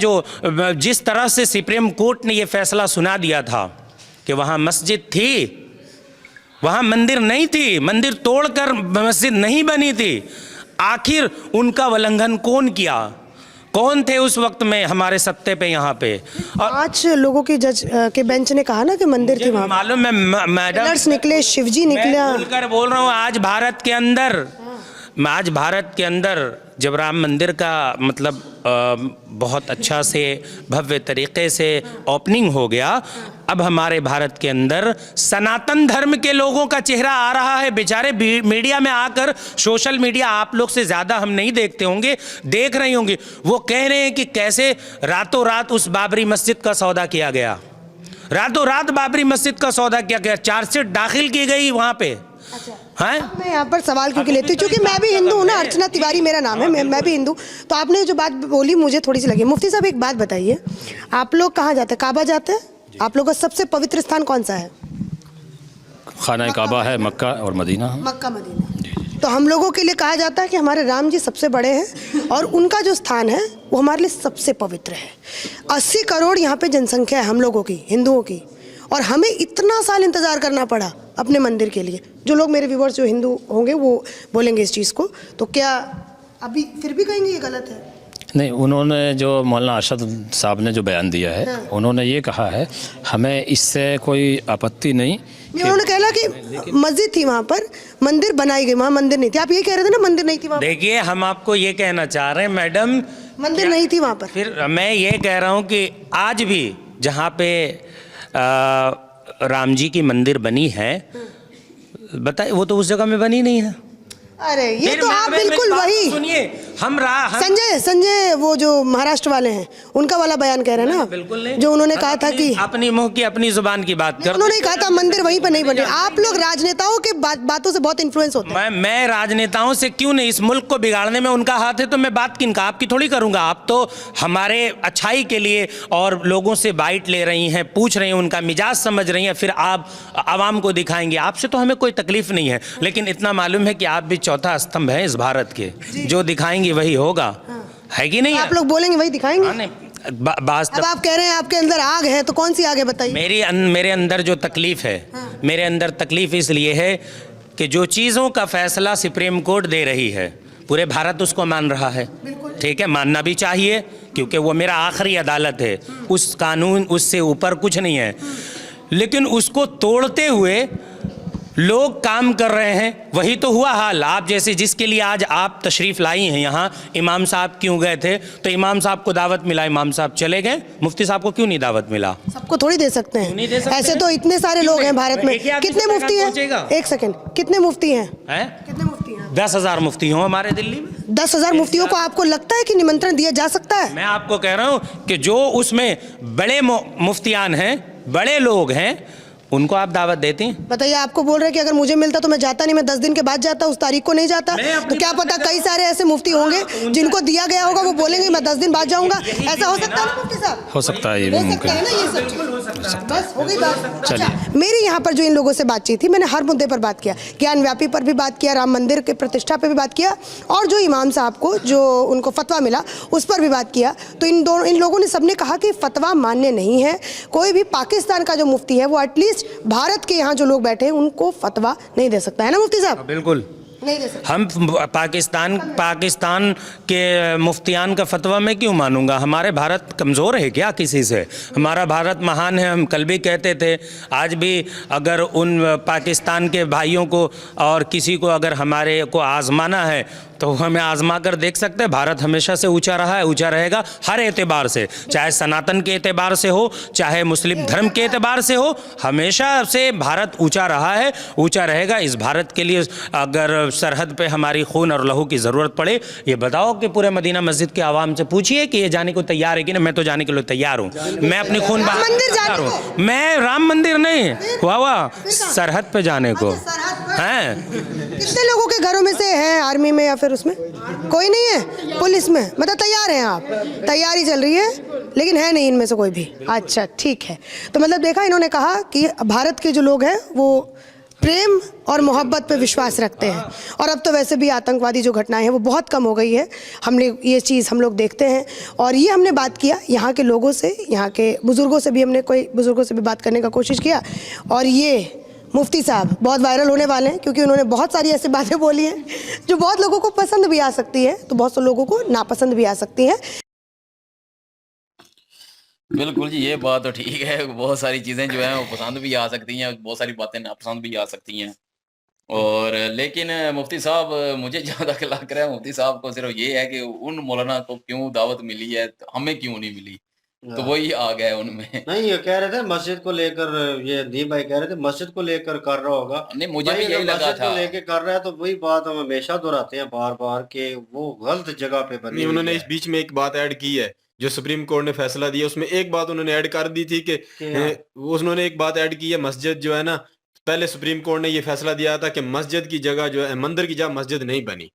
जिस तरह से सुप्रीम कोर्ट ने ये फैसला सुना दिया था कि वहाँ मस्जिद थी, वहाँ मंदिर नहीं थी, मंदिर तोड़कर मस्जिद नहीं बनी थी। आखिर उनका उल्लंघन कौन किया? कौन थे उस वक्त में हमारे सत्ते पे यहाँ पे? और 5 लोगों की जज के बेंच ने कहा ना कि मंदिर थी वहाँ। मालूम है मैडम, निकले, शिवजी निकला। मैं खुलकर बोल रहा हूँ, आज भारत के अंदर मैं आज भारत के अंदर जब राम मंदिर का मतलब बहुत अच्छा से भव्य तरीके से ओपनिंग हो गया, अब हमारे भारत के अंदर सनातन धर्म के लोगों का चेहरा आ रहा है। बेचारे मीडिया में आकर, सोशल मीडिया आप लोग से ज़्यादा हम नहीं देखते होंगे, देख रहे होंगे, वो कह रहे हैं कि कैसे रातों रात उस बाबरी मस्जिद का सौदा किया गया, रातों रात बाबरी मस्जिद का सौदा किया गया, चार्जशीट दाखिल की गई वहाँ पे। हाँ? मैं यहाँ पर सवाल क्योंकि लेती हूँ, क्योंकि मैं भी हिंदू हूँ ना, अर्चना तिवारी मेरा नाम है, मैं भी हिंदू। तो आपने जो बात बोली मुझे थोड़ी सी लगी। मुफ्ती साहब एक बात बताइए, आप लोग कहाँ जाते हैं? काबा जाते हैं? आप लोग का सबसे पवित्र स्थान कौन सा है? खाना काबा है, मक्का और मदीना। Mecca Medina. तो हम लोगों के लिए कहा जाता है कि हमारे राम जी सबसे बड़े हैं और उनका जो स्थान है वो हमारे लिए सबसे पवित्र है। 80 करोड़ यहाँ पे जनसंख्या है हम लोगों की, हिंदुओं की, और हमें इतना साल इंतज़ार करना पड़ा अपने मंदिर के लिए। जो लोग मेरे व्यूवर्स जो हिंदू होंगे वो बोलेंगे इस चीज़ को, तो क्या अभी फिर भी कहेंगे ये गलत है? नहीं, उन्होंने जो मौलाना अरशद साहब ने जो बयान दिया है, उन्होंने ये कहा है हमें इससे कोई आपत्ति नहीं। उन्होंने कहा कि मस्जिद थी वहाँ पर, मंदिर बनाई गई, वहाँ मंदिर नहीं थी। आप ये कह रहे थे ना मंदिर नहीं थी वहाँ? देखिए, हम आपको ये कहना चाह रहे हैं मैडम, मंदिर नहीं थी वहाँ पर। फिर मैं ये कह रहा हूँ कि आज भी जहाँ पे राम जी की मंदिर बनी है, बताइए, वो तो उस जगह में बनी नहीं है। अरे ये तो आप बिल्कुल वही सुनिए, हम संजय वो जो महाराष्ट्र वाले हैं उनका वाला बयान कह रहे हैं ना, बिल्कुल नहीं, जो उन्होंने कहा था कि अपनी मुंह की अपनी जुबान की बात कर, उन्होंने कहा था मंदिर वहीं पर नहीं बने। आप लोग राजनेताओं के बातों से बहुत इन्फ्लुएंस होते हैं। मैं राजनेताओं से क्यों नहीं, इस मुल्क को बिगाड़ने में उनका हाथ है तो मैं बात किनका, आपकी थोड़ी करूंगा। आप तो हमारे अच्छाई के लिए और लोगों से बाइट ले रही हैं, पूछ रही हैं, उनका मिजाज समझ रही हैं, फिर आप आवाम को दिखाएंगे। आपसे तो हमें कोई तकलीफ नहीं है, लेकिन इतना मालूम है कि आप भी चौथा स्तंभ है इस भारत के, जो दिखाएंगे वही होगा, है कि नहीं? आप लोग बोलेंगे वही दिखाएंगे। अब आप कह रहे हैं आपके अंदर आग है, तो कौन सी आग है बताइए? मेरे अंदर जो तकलीफ है, मेरे अंदर तकलीफ इसलिए है कि जो चीज़ों का फैसला सुप्रीम कोर्ट दे रही है, पूरे भारत उसको मान रहा है। ठीक है, मानना भी चाहिए, क्योंकि वो मेरा आखिरी अदालत है, उस कानून उससे ऊपर कुछ नहीं है। लेकिन उसको तोड़ते हुए लोग काम कर रहे हैं, वही तो हुआ हाल। आप जैसे जिसके लिए आज आप तशरीफ़ लाई हैं यहाँ, इमाम साहब क्यों गए थे? तो इमाम साहब को दावत मिला, इमाम साहब चले गए। मुफ्ती साहब को क्यों नहीं दावत मिला? सबको थोड़ी दे सकते हैं, ऐसे तो इतने सारे लोग हैं भारत में। कितने मुफ्ती हैं? एक सेकंड, कितने मुफ्ती हैं? कितने मुफ्ती हैं? 10,000 मुफ्ती हों हमारे दिल्ली में। 10,000 मुफ्तियों को आपको लगता है कि निमंत्रण दिया जा सकता है? मैं आपको कह रहा हूँ कि जो उसमें बड़े मुफ्तियान हैं, बड़े लोग हैं, उनको आप दावत देती हैं? बताइए, आपको बोल रहे हैं कि अगर मुझे मिलता तो मैं जाता नहीं, मैं 10 दिन के बाद जाता, उस तारीख को नहीं जाता। तो क्या पता कई सारे ऐसे मुफ्ती होंगे जिनको दिया गया होगा, वो बोलेंगे मैं 10 दिन बाद जाऊंगा। ऐसा हो सकता है ना मुफ्ती साहब? हो सकता है, ये भी मुमकिन है। बस हो गई बात। अच्छा, मेरी यहाँ पर जो इन लोगों से बातचीत थी, मैंने हर मुद्दे पर बात किया, ज्ञान व्यापी पर भी बात किया, राम मंदिर के प्रतिष्ठा पर भी बात किया, और जो इमाम साहब को जो उनको फतवा मिला उस पर भी बात किया। तो इन लोगों ने सबने कहा कि फतवा मान्य नहीं है। कोई भी पाकिस्तान का जो मुफ्ती है वो एटलीस्ट भारत के यहाँ जो लोग बैठे हैं उनको फतवा नहीं दे सकता है ना मुफ्ती साहब? बिल्कुल नहीं दे सकते। हम पाकिस्तान के मुफ्तियान का फतवा मैं क्यों मानूंगा? हमारे भारत कमज़ोर है क्या किसी से? हमारा भारत महान है, हम कल भी कहते थे, आज भी अगर उन पाकिस्तान के भाइयों को और किसी को अगर हमारे को आज़माना है तो हमें आज़मा कर देख सकते हैं। भारत हमेशा से ऊंचा रहा है, ऊंचा रहेगा हर एतबार से, चाहे सनातन के एतबार से हो, चाहे मुस्लिम धर्म के एतबार से हो, हमेशा से भारत ऊंचा रहा है, ऊंचा रहेगा। इस भारत के लिए अगर सरहद पे हमारी खून और लहू की ज़रूरत पड़े, ये बताओ कि पूरे मदीना मस्जिद के आवाम से पूछिए कि ये जाने को तैयार है कि नहीं। मैं तो जाने के लिए तैयार हूँ, मैं अपनी खून तैयार हूँ। मैं राम मंदिर नहीं, वाह सरहद पे जाने को हैं। कितने लोगों के घरों में से हैं आर्मी में या फिर उसमें? कोई नहीं है? पुलिस में? मतलब तैयार हैं आप? तैयारी चल रही है, लेकिन है नहीं इनमें से कोई भी। अच्छा, ठीक है। तो मतलब देखा, इन्होंने कहा कि भारत के जो लोग हैं वो प्रेम और मोहब्बत पे विश्वास रखते हैं, और अब तो वैसे भी आतंकवादी जो घटनाएं हैं वो बहुत कम हो गई है। हमने ये चीज़ हम लोग देखते हैं, और ये हमने बात किया यहाँ के लोगों से, यहाँ के बुज़ुर्गों से भी, हमने कोई बुज़ुर्गों से भी बात करने का कोशिश किया। और ये मुफ्ती साहब बहुत वायरल होने वाले हैं, क्योंकि उन्होंने बहुत सारी ऐसी बातें बोली हैं जो बहुत लोगों को पसंद भी आ सकती है, तो बहुत से लोगों को नापसंद भी आ सकती हैं। बिल्कुल जी, ये बात तो ठीक है। बहुत सारी चीज़ें जो हैं वो पसंद भी आ सकती हैं, बहुत सारी बातें नापसंद भी आ सकती हैं। और लेकिन मुफ्ती साहब मुझे जहाँ तक लग रहा है मुफ्ती साहब को सिर्फ ये है कि उन मौलाना को क्यों दावत मिली है तो हमें क्यों नहीं मिली, तो हाँ। वही आ गया है उनमें। नहीं, ये कह रहे थे मस्जिद को लेकर, ये दीप भाई कह रहे थे मस्जिद को लेकर कर रहा होगा। नहीं, मुझे भाई भी अगर यही लगा मस्जिद को था। लेके कर रहा है तो वही बात हम हमेशा दोहराते हैं बार बार कि वो गलत जगह पे बनी नहीं, हुई उन्होंने इस है बीच में एक बात ऐड की है, जो सुप्रीम कोर्ट ने फैसला दिया उसमें एक बात उन्होंने ऐड कर दी थी कि कि उन्होंने एक बात ऐड की है, मस्जिद जो है ना, पहले सुप्रीम कोर्ट ने ये फैसला दिया था कि मस्जिद की जगह जो है, मंदिर की जगह मस्जिद नहीं बनी,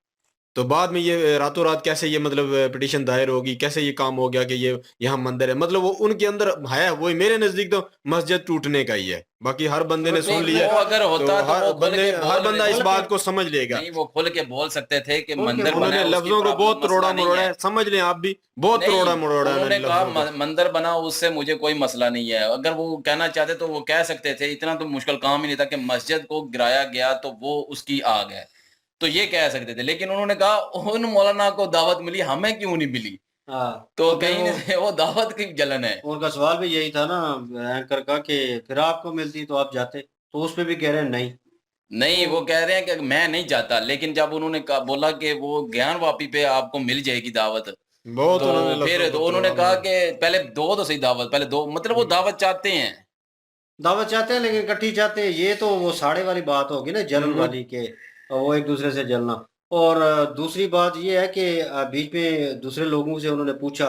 तो बाद में ये रातों रात कैसे ये मतलब पिटीशन दायर होगी, कैसे ये काम हो गया कि ये यहाँ मंदिर है, मतलब वो उनके अंदर है, वही मेरे नजदीक तो मस्जिद टूटने का ही है, बाकी हर बंदे ने सुन नहीं, लिया। वो अगर होता तो हर वो खुल बंदे के हर बोल बंदा इस रहे बात को समझ लेगा। नहीं, वो खुल के बोल सकते थे कि खुल के मंदिर बना उन्होंने है, उसकी लफ्जों को प्रॉब्लम बहुत तोड़ा मसला मरोड़ा नहीं है, समझ लें आप भी, बहुत नहीं, तोड़ा मरोड़ा है उन्होंने कहा लफ्जों को। मंदिर बना उससे मुझे कोई मसला नहीं है, अगर वो कहना चाहते तो वो कह सकते थे, इतना तो मुश्किल काम ही नहीं था कि मस्जिद को गिराया गया तो वो उसकी आग है, तो ये कह सकते थे, लेकिन उन्होंने कहा उन मौलाना को दावत मिली हमें क्यों नहीं मिली, हाँ, तो फिर कहीं न वो दावत की जलन है। उनका सवाल भी यही था ना एंकर का कि फिर आपको मिलती तो आप जाते, तो उस पे भी कह रहे हैं नहीं। नहीं, वो कह रहे हैं कि मैं नहीं चाहता, लेकिन जब उन्होंने बोला कि वो ज्ञान वापी पे आपको मिल जाएगी दावत, बहुत उन्होंने तो फिर लफ्जों तो को उन्होंने तोड़ा कहा मरोड़ा। कि पहले दो तो सही दावत, पहले दो, मतलब वो दावत चाहते हैं। दावत चाहते हैं लेकिन इकट्ठी चाहते हैं, ये तो वो साड़े वाली बात होगी ना, जलन वाली के वो एक दूसरे से जलना। और दूसरी बात ये है कि बीच में दूसरे लोगों से उन्होंने पूछा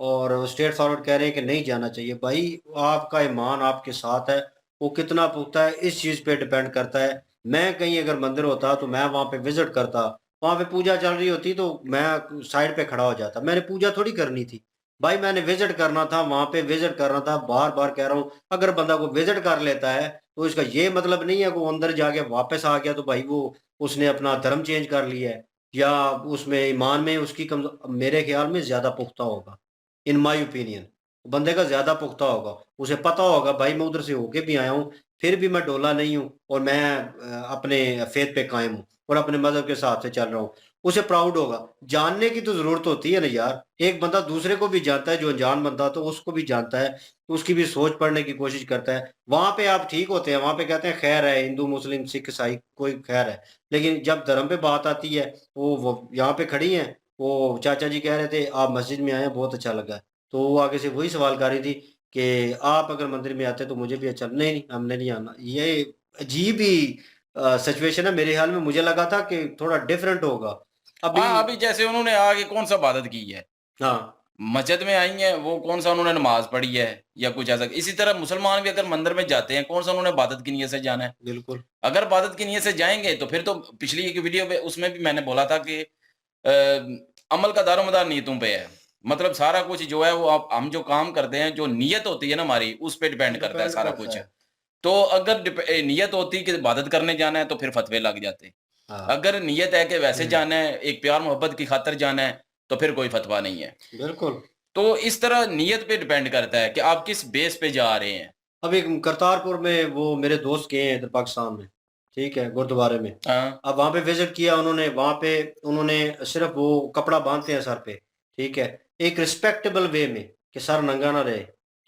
और स्ट्रेट फॉरवर्ड कह रहे हैं कि नहीं जाना चाहिए। भाई आपका ईमान आपके साथ है, वो कितना पुख्ता है इस चीज़ पे डिपेंड करता है। मैं कहीं अगर मंदिर होता तो मैं वहाँ पे विजिट करता, वहाँ पे पूजा चल रही होती तो मैं साइड पे खड़ा हो जाता, मैंने पूजा थोड़ी करनी थी भाई, मैंने विजिट करना था, वहाँ पे विजिट करना था। बार बार कह रहा हूँ, अगर बंदा को विजिट कर लेता है तो इसका ये मतलब नहीं है कि वो अंदर जाके वापस आ गया तो भाई वो उसने अपना धर्म चेंज कर लिया है, या उसमें ईमान में उसकी मेरे ख्याल में ज्यादा पुख्ता होगा। इन माय ओपिनियन बंदे का ज्यादा पुख्ता होगा, उसे पता होगा भाई मैं उधर से होके भी आया हूँ, फिर भी मैं डोला नहीं हूँ और मैं अपने फेथ पे कायम हूँ और अपने मजहब के हिसाब से चल रहा हूँ। उसे प्राउड होगा। जानने की तो जरूरत होती है ना यार, एक बंदा दूसरे को भी जानता है, जो अनजान बंदा तो उसको भी जानता है, तो उसकी भी सोच पढ़ने की कोशिश करता है। वहां पे आप ठीक होते हैं, वहां पे कहते हैं खैर है, हिंदू मुस्लिम सिख ईसाई कोई खैर है, लेकिन जब धर्म पे बात आती है, वो यहाँ पे खड़ी हैं, वो चाचा जी कह रहे थे आप मस्जिद में आए हैं, बहुत अच्छा लगा। तो वो आगे से वही सवाल कर रही थी कि आप अगर मंदिर में आते तो मुझे भी अच्छा, नहीं नहीं हमने नहीं आना। ये अजीब ही सिचुएशन है मेरे ख्याल में, मुझे लगा था कि थोड़ा डिफरेंट होगा अभी। हाँ, अभी जैसे उन्होंने आगे कौन सा इबादत की है, हाँ, मस्जिद में आई हैं, वो कौन सा उन्होंने नमाज पढ़ी है या कुछ ऐसा। इसी तरह मुसलमान भी अगर मंदिर में जाते हैं, कौन सा उन्होंने इबादत की नीयत से जाना है। बिल्कुल। अगर इबादत की नीयत से जाएंगे तो फिर तो पिछली एक वीडियो पे उसमें भी मैंने बोला था कि अमल का दारोमदार नीयतों पे है, मतलब सारा कुछ जो है वो हम जो काम करते हैं, जो नीयत होती है ना हमारी, उस पे डिपेंड करता है डिपेंड सारा करता कुछ। है। तो अगर नीयत होती कि इबादत करने जाना है तो फिर फतवे लग जाते। हाँ, अगर नीयत है कि वैसे जाना है, एक प्यार मोहब्बत की खातिर जाना है, तो फिर कोई फतवा नहीं है। बिल्कुल। तो इस तरह नीयत पे डिपेंड करता है कि आप किस बेस पे जा रहे हैं। अभी करतारपुर में वो मेरे दोस्त गए हैं इधर पाकिस्तान में, ठीक है, गुरुद्वारे में। हाँ, अब वहाँ पे विजिट किया उन्होंने, वहाँ पे उन्होंने सिर्फ वो कपड़ा बांधते हैं सर पे, ठीक है, एक रिस्पेक्टेबल वे में कि सर नंगा ना रहे,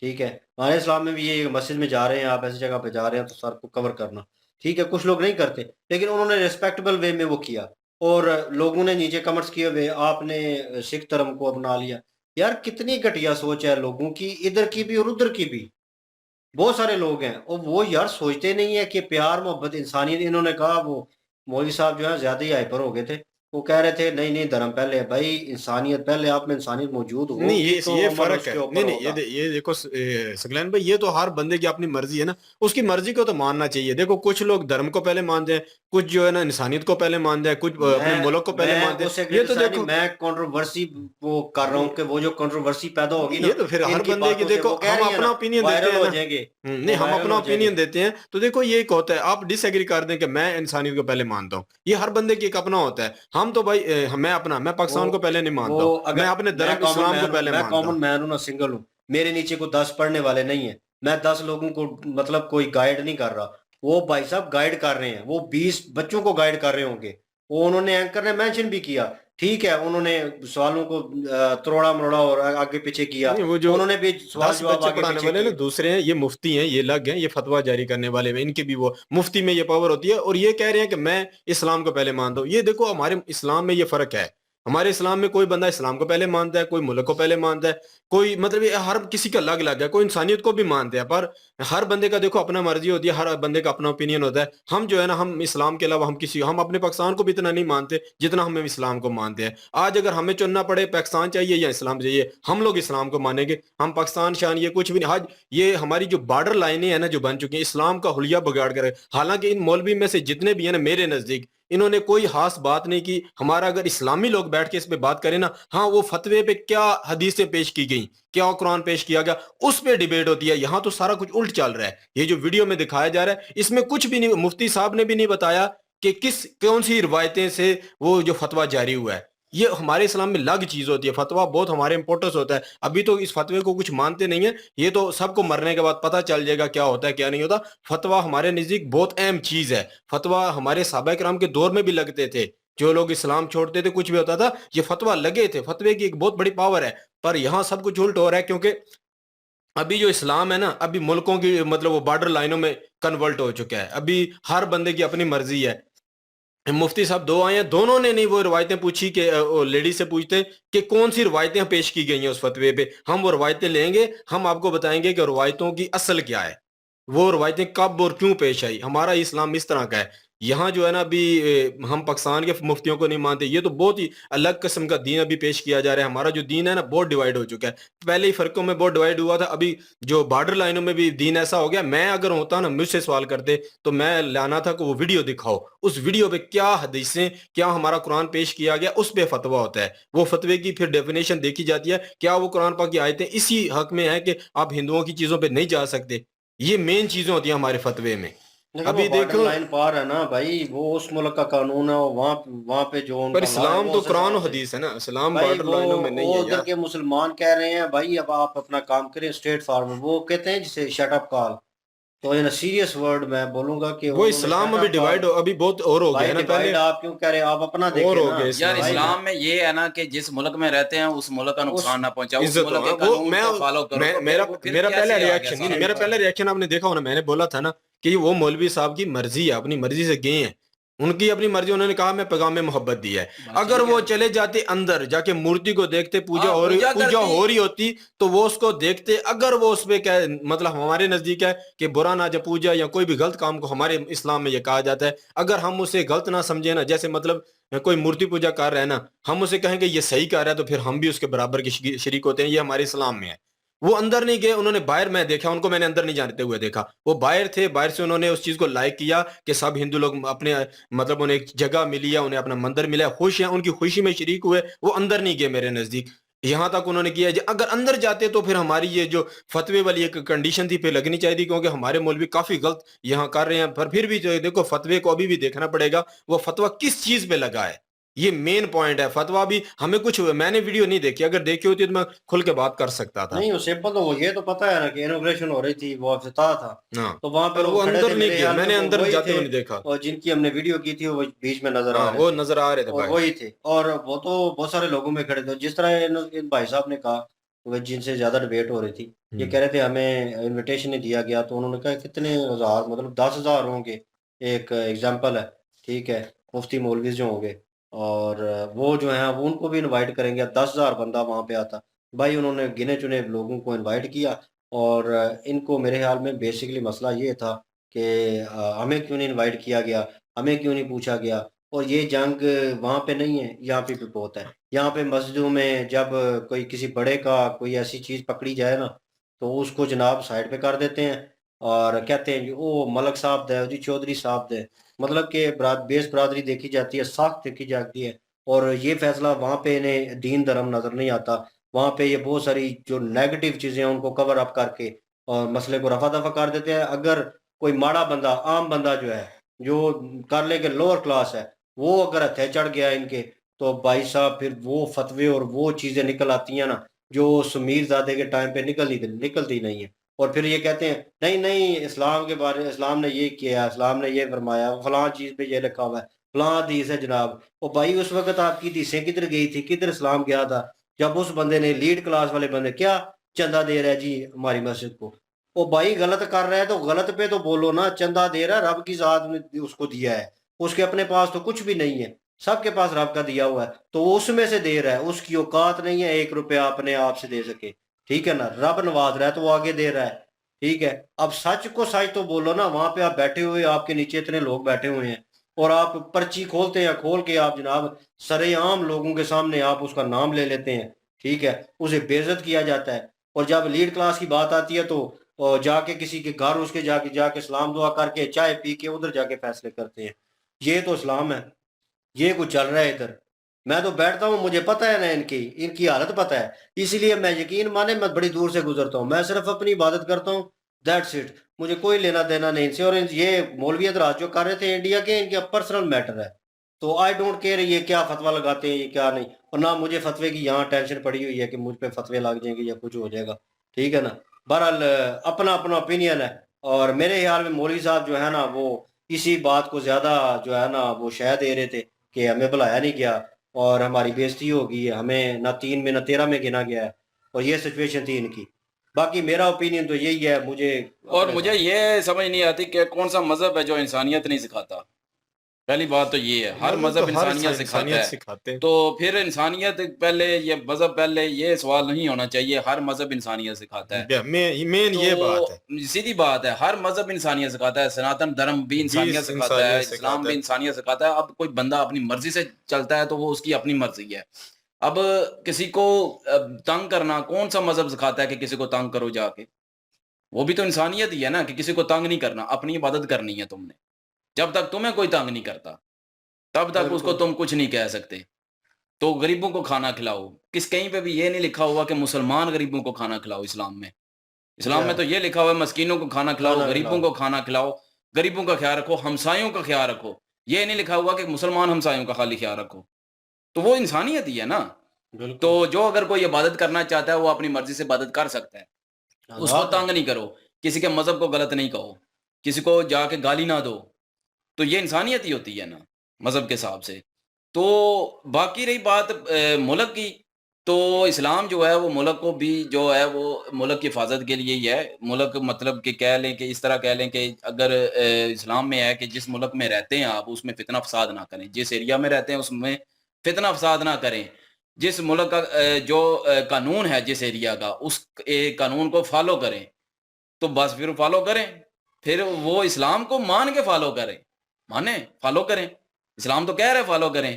ठीक है। हमारे इस्लाम में भी ये मस्जिद में जा रहे हैं, आप ऐसी जगह पे जा रहे हैं तो सर को कवर करना, ठीक है। कुछ लोग नहीं करते, लेकिन उन्होंने रिस्पेक्टेबल वे में वो किया और लोगों ने नीचे कमेंट्स किए हुए आपने सिख धर्म को अपना लिया। यार कितनी घटिया सोच है लोगों की, इधर की भी और उधर की भी। बहुत सारे लोग हैं और वो यार सोचते नहीं है कि प्यार मोहब्बत इंसानियत। इन्होंने कहा वो मौलवी साहब जो है ज्यादा ही हाइपर हो गए थे, वो कह रहे थे नहीं नहीं धर्म पहले है भाई, इंसानियत पहले, आप में इंसानियत मौजूद नहीं, होगी तो ये अमल फर्क उसके है। ऊपर नहीं नहीं, होगा। ये देखो सकलैन भाई, ये तो हर बंदे की अपनी मर्जी है ना, उसकी मर्जी को तो मानना चाहिए। देखो कुछ लोग धर्म को पहले मानते हैं, कुछ जो है ना इंसानियत को पहले मानते हैं, कुछ अपने मुल्क को पहले मानते उससे हैं। ये तो क्रिटिसाइज देखो, मैं कंट्रोवर्सी वो कर रहा हूँ कि वो जो कंट्रोवर्सी पैदा होगी ना, ये तो फिर हर इनकी बंदे की बातों से देखो, वो कह हम रही है अपना ना, ओपिनियन देते वायरल हैं हो ना। जाएंगे, नहीं, वो हम वायरल अपना हो ओपिनियन जाएंगे। देते हैं तो देखो ये एक होता है, आप डिसएग्री कर दें कि मैं इंसानियत को पहले मानता हूँ, ये हर बंदे की एक अपना होता है। हम तो भाई मैं पाकिस्तान को पहले नहीं मानता वो हूँ, अगर मैं अपने धर्म इस्लाम को पहले मैं मानता कॉमन हूँ। मैन हूँ ना, सिंगल हूँ, मेरे नीचे को 10 पढ़ने वाले नहीं है, मैं 10 लोगों को मतलब कोई गाइड नहीं कर रहा। वो भाई साहब गाइड कर रहे हैं, वो 20 बच्चों को गाइड कर रहे होंगे। वो उन्होंने एंकर ने मेंशन भी किया ठीक है, उन्होंने सवालों को तोड़ा मरोड़ा और आगे पीछे किया, नहीं, वो जो उन्होंने भी सवाल 10 जवाब बच्चे आगे पढ़ाने पीछे वाले ना किए। दूसरे हैं, ये मुफ्ती हैं, ये अलग हैं, ये फतवा जारी करने वाले हैं, इनकी भी वो मुफ्ती में ये पावर होती है और ये कह रहे हैं कि मैं इस्लाम को पहले मानता हूँ। ये देखो हमारे इस्लाम में ये फर्क है। हमारे इस्लाम में कोई बंदा इस्लाम को पहले मानता है, कोई मुल्क को पहले मानता है, कोई मतलब ये हर किसी का अलग अलग है, कोई इंसानियत को भी मानते हैं, पर हर बंदे का देखो अपना मर्जी होती है, हर बंदे का अपना ओपिनियन होता है। हम जो है ना, हम इस्लाम के अलावा हम अपने पाकिस्तान को भी इतना नहीं मानते जितना हम इस्लाम को मानते हैं। आज अगर हमें चुनना पड़े पाकिस्तान चाहिए या इस्लाम चाहिए, हम लोग इस्लाम को मानेंगे। हम पाकिस्तान शान ये कुछ भी नहीं। आज ये हमारी जो बॉर्डर लाइनें हैं ना जो बन चुकी हैं, इस्लाम का हुलिया बिगाड़ कर, हालांकि इन मौलवी में से जितने भी हैं ना मेरे नजदीक, इन्होंने कोई खास बात नहीं की। हमारा अगर इस्लामी लोग बैठ के इस पे बात करें ना, हाँ वो फतवे पे क्या हदीसें पेश की गई, क्या कुरान पेश किया गया, उस पे डिबेट होती है। यहाँ तो सारा कुछ उल्ट चल रहा है। ये जो वीडियो में दिखाया जा रहा है इसमें कुछ भी नहीं, मुफ्ती साहब ने भी नहीं बताया कि कौन सी रिवायतें से वो जो फतवा जारी हुआ है। ये हमारे इस्लाम में अलग चीज होती है, फतवा बहुत हमारे इंपॉर्टेंस होता है। अभी तो इस फतवे को कुछ मानते नहीं है, ये तो सबको मरने के बाद पता चल जाएगा क्या होता है क्या नहीं होता। फतवा हमारे नजदीक बहुत अहम चीज है। फतवा हमारे सहाबा किराम के दौर में भी लगते थे, जो लोग इस्लाम छोड़ते थे कुछ भी होता था, ये फतवा लगे थे। फतवे की एक बहुत बड़ी पावर है। पर यहाँ सब कुछ उल्ट हो रहा है, क्योंकि अभी जो इस्लाम है ना, अभी मुल्कों की मतलब वो बॉर्डर लाइनों में कन्वर्ट हो चुका है। अभी हर बंदे की अपनी मर्जी है। मुफ्ती साहब दो आए हैं, दोनों ने नहीं वो रिवायतें पूछी कि लेडी से पूछते कि कौन सी रिवायतें पेश की गई हैं उस फतवे पे। हम वो रिवायतें लेंगे, हम आपको बताएंगे कि रिवायतों की असल क्या है, वो रिवायतें कब और क्यों पेश आई। हमारा इस्लाम इस तरह का है। यहाँ जो है ना अभी हम पाकिस्तान के मुफ्तियों को नहीं मानते। ये तो बहुत ही अलग किस्म का दीन अभी पेश किया जा रहा है। हमारा जो दीन है ना बहुत डिवाइड हो चुका है। पहले ही फर्कों में बहुत डिवाइड हुआ था, अभी जो बॉर्डर लाइनों में भी दीन ऐसा हो गया। मैं अगर होता ना, मुझसे सवाल करते तो मैं लाना था कि वो वीडियो दिखाओ, उस वीडियो पे क्या हदीसें, क्या हमारा कुरान पेश किया गया, उस पे फतवा होता है। वो फतवे की फिर डेफिनेशन देखी जाती है, क्या वो कुरान पाक की आयतें इसी हक में है कि आप हिंदुओं की चीजों पे नहीं जा सकते। ये मेन चीजें होती हैं हमारे फतवे में। लेकिन अभी वो बॉर्डर देखो, लाइन पार है ना भाई, वो उस मुल्क का कानून है, वहाँ वहाँ पे जो पर उनका लॉ है इस्लाम वो तो उस कुरान हिसाब और से। हदीस है ना, इस्लाम भाई बॉर्डर लाइनों में नहीं वो है उधर यार। के मुसलमान कह रहे हैं भाई अब आप अपना काम करें स्ट्रेट फॉरवर्ड, वो कहते हैं जिसे शट अप कॉल। तो इन सीरियस वर्ड मैं बोलूंगा कि वो उन्होंने इस्लाम शट अभी अप कॉल। डिवाइड हो, अभी बहुत और हो गया भाई है ना। पहले डिवाइड आप क्यों कह रहे हैं, आप अपना और देखें हो ना गया यार इस्लाम भाई। में। इस्लाम में ये है ना कि जिस मुल्क में रहते हैं उस मुल्क का उस नुकसान ना पहुंचाओ, उस इज्जत हो, मुल्क के हाँ, वो कानून मैं को फॉलो करो। तो फिर वो फिर मेरा पहला कैसे आ गया रिएक्शन नहीं, सारा मेरा कुछ। पहला रिएक्शन आपने देखा होना, मैंने बोला था ना कि वो मौलवी साहब की मर्जी है, अपनी मर्जी से गए हैं, उनकी अपनी मर्जी। उन्होंने कहा मैं पैगाम में मोहब्बत दिया है। बस अगर ठीक वो है। चले जाते अंदर जाके मूर्ति को देखते, हाँ पूजा पूजा करती। हो रही होती, तो वो उसको देखते। अगर वो उसपे क्या मतलब हमारे नजदीक है कि बुरा ना जब पूजा या कोई भी गलत काम को, हमारे इस्लाम में ये कहा जाता है, अगर हम उसे गलत ना समझे ना, जैसे मतलब कोई मूर्ति पूजा कर रहा है ना, हम उसे कहेंगे ये सही कर रहा है, तो फिर हम भी उसके बराबर के शरीक होते हैं। ये हमारे इस्लाम में है। वो अंदर नहीं गए, उन्होंने बाहर, मैं देखा उनको, मैंने अंदर नहीं जाते हुए देखा। वो बाहर थे, बाहर से उन्होंने उस चीज को लाइक किया कि सब हिंदू लोग अपने मतलब उन्हें एक जगह मिली है, उन्हें अपना मंदिर मिला है, खुश हैं, उनकी खुशी में शरीक हुए। वो अंदर नहीं गए मेरे नजदीक। यहाँ तक उन्होंने किया है। अगर अंदर जाते तो फिर हमारी ये जो फतवे वाली एक कंडीशन थी फिर लगनी चाहिए थी, क्योंकि हमारे मौलवी काफी गलत यहाँ कर रहे हैं। पर फिर भी जो देखो फतवे को अभी भी देखना पड़ेगा, वो फतवा किस चीज पे लगा है, ये मेन पॉइंट है। फतवा भी हमें कुछ, मैंने वीडियो नहीं देखी, अगर देखी होती तो मैं खुल के बात कर सकता था। नहीं वो सिंपल तो वो ये तो पता है ना कि इनोग्रेशन हो रही थी, वो अफ्ताह था, हाँ, तो वहां पे पर वो लोग खड़े अंदर थे, नहीं मेरे गया, ख्याल में मैंने वो अंदर वही जाते थे। हुए नहीं देखा। और जिनकी हमने वीडियो की थी वो बीच में नजर आ हाँ, रहे वो थे, नजर आ रहे थे और भाई। वही थे। और वो तो बहुत सारे लोगों में खड़े थे, जिस तरह इन भाई साहब ने कहा, वो जिनसे ज्यादा डिबेट हो रही थी, ये कह रहे थे हमें इनविटेशन नहीं दिया गया। तो उन्होंने कहा कितने हजार, मतलब 10,000 होंगे, एक एग्जाम्पल है, ठीक है, मुफ्ती मौलवी जो होंगे, और वो जो है वो उनको भी इनवाइट करेंगे, 10,000 बंदा वहां पे आता। भाई उन्होंने गिने चुने लोगों को इनवाइट किया। और इनको मेरे ख्याल में बेसिकली मसला ये था कि हमें क्यों नहीं इनवाइट किया गया, हमें क्यों नहीं पूछा गया। और ये जंग वहाँ पे नहीं है, यहाँ पे भी बहुत है। यहाँ पे मस्जिदों में जब कोई किसी बड़े का कोई ऐसी चीज़ पकड़ी जाए ना, तो उसको जनाब साइड पे कर देते हैं और कहते हैं जी ओ मलक साहब दे जी, चौधरी साहब दे। मतलब कि बेस बरादरी देखी जाती है, साख देखी जाती है। और ये फैसला वहाँ पे इन्हें दीन धर्म नजर नहीं आता। वहाँ पे ये बहुत सारी जो नेगेटिव चीजें हैं उनको कवर अप करके और मसले को रफा दफा कर देते हैं। अगर कोई माड़ा बंदा, आम बंदा जो है, जो कर ले के लोअर क्लास है, वो अगर हथे चढ़ गया इनके, तो भाई साहब फिर वो फतवे और वो चीजें निकल आती हैं ना, जो सुमीरजादे के टाइम पे निकलती नहीं है। और फिर ये कहते हैं नहीं नहीं इस्लाम के बारे, इस्लाम ने ये किया, इस्लाम ने ये फरमाया, फलां चीज पे ये लिखा हुआ है, फलां हदीस है जनाब। ओ भाई उस वक्त आपकी हदीसें किधर गई थी, किधर इस्लाम गया था? जब उस बंदे ने, लीड क्लास वाले बंदे, क्या चंदा दे रहा है जी हमारी मस्जिद को? ओ भाई गलत कर रहा है तो गलत पे तो बोलो ना, चंदा दे रहा है, रब की जात ने उसको दिया है, उसके अपने पास तो कुछ भी नहीं है, सबके पास रब का दिया हुआ है, तो वो उसमें से दे रहा है। उसकी औकात नहीं है 1 रुपया अपने आप से दे सके, ठीक है ना? रब नवाज रहा है तो वो आगे दे रहा है, ठीक है। अब सच को सच तो बोलो ना। वहां पे आप बैठे हुए, आपके नीचे इतने लोग बैठे हुए हैं और आप पर्ची खोलते हैं, खोल के आप जनाब सरेआम लोगों के सामने आप उसका नाम ले लेते हैं, ठीक है, उसे बेइज्जत किया जाता है। और जब लीड क्लास की बात आती है तो जाके किसी के घर उसके जाके जाके सलाम दुआ करके चाय पी के उधर जाके फैसले करते हैं। ये तो इस्लाम है? ये कुछ चल रहा है इधर? मैं तो बैठता हूँ, मुझे पता है ना इनकी इनकी हालत पता है, इसलिए मैं, यकीन माने, मैं बड़ी दूर से गुजरता हूँ, मैं सिर्फ अपनी इबादत करता हूँ, दैट्स इट। मुझे कोई लेना देना नहीं इनसे। और ये मौलवी हजरात जो कर रहे थे इंडिया के, इनके पर्सनल मैटर है, तो आई डोंट केयर ये क्या फतवा लगाते हैं, ये क्या नहीं। और ना मुझे फतवे की यहाँ टेंशन पड़ी हुई है कि मुझ पे फतवे लग जाएंगे या कुछ हो जाएगा, ठीक है ना? बहरहाल अपना अपना ओपिनियन है। और मेरे ख्याल में मौलवी साहब जो है ना, वो इसी बात को ज्यादा जो है ना वो शह दे रहे थे कि हमें बुलाया नहीं गया और हमारी बेइज्जती होगी, हमें ना 3 में ना 13 में गिना गया है, और ये सिचुएशन थी इनकी। बाकी मेरा ओपिनियन तो यही है। मुझे और मुझे ये समझ नहीं आती कि कौन सा मजहब है जो इंसानियत नहीं सिखाता। पहली बात तो ये है, हर मजहब इंसानियत सिखाता है। सिखाते हैं। तो फिर इंसानियत पहले, ये मजहब पहले, ये सवाल नहीं होना चाहिए। हर मजहब इंसानियत सिखाता है, मेन ये बात है, तो सीधी बात है, हर मजहब इंसानियत सिखाता है। सनातन धर्म भी इंसानियत सिखाता है, इंसानियत इस्लाम सिखाता भी है। इंसानियत सिखाता है। अब कोई बंदा अपनी मर्जी से चलता है तो वो उसकी अपनी मर्जी है। अब किसी को तंग करना कौन सा मजहब सिखाता है कि किसी को तंग करो जाके? वो भी तो इंसानियत ही है ना, कि किसी को तंग नहीं करना, अपनी इबादत करनी है तुमने। जब तक तुम्हें कोई तंग नहीं करता तब तक उसको बिल्कुल तुम कुछ नहीं कह सकते। तो गरीबों को खाना खिलाओ, कहीं पे भी ये नहीं लिखा हुआ कि मुसलमान गरीबों को खाना खिलाओ। इस्लाम में तो ये लिखा हुआ है मस्कीनों को खाना खिलाओ, खाना गरीबों खिलाओ। को खाना खिलाओ, गरीबों का ख्याल रखो, हमसायों का ख्याल रखो। ये नहीं लिखा हुआ कि मुसलमान हमसायों का खाली ख्याल रखो। तो वो इंसानियत ही है ना। बिल्कुल तो जो अगर कोई इबादत करना चाहता है वो अपनी मर्जी से इबादत कर सकता है। उसको आजाद है। तंग नहीं करो, किसी के मजहब को गलत नहीं कहो, किसी को जाके गाली ना दो। तो ये इंसानियत ही होती है ना मजहब के हिसाब से। तो बाकी रही बात मुल्क की, तो इस्लाम जो है वो मुल्क को भी जो है वो मुल्क की हिफाजत के लिए ही है। मुल्क मतलब कि कह लें कि इस तरह कह लें कि अगर इस्लाम में है कि जिस मुल्क में रहते हैं आप उसमें फितना फसाद ना करें, जिस एरिया में रहते हैं उसमें फितना फसाद ना करें, जिस मुल्क का जो कानून है जिस एरिया का, उस कानून को फॉलो करें। तो बस फिर फॉलो करें, फिर वो इस्लाम को मान के फॉलो करें, माने फॉलो करें। इस्लाम तो कह रहे फॉलो करें,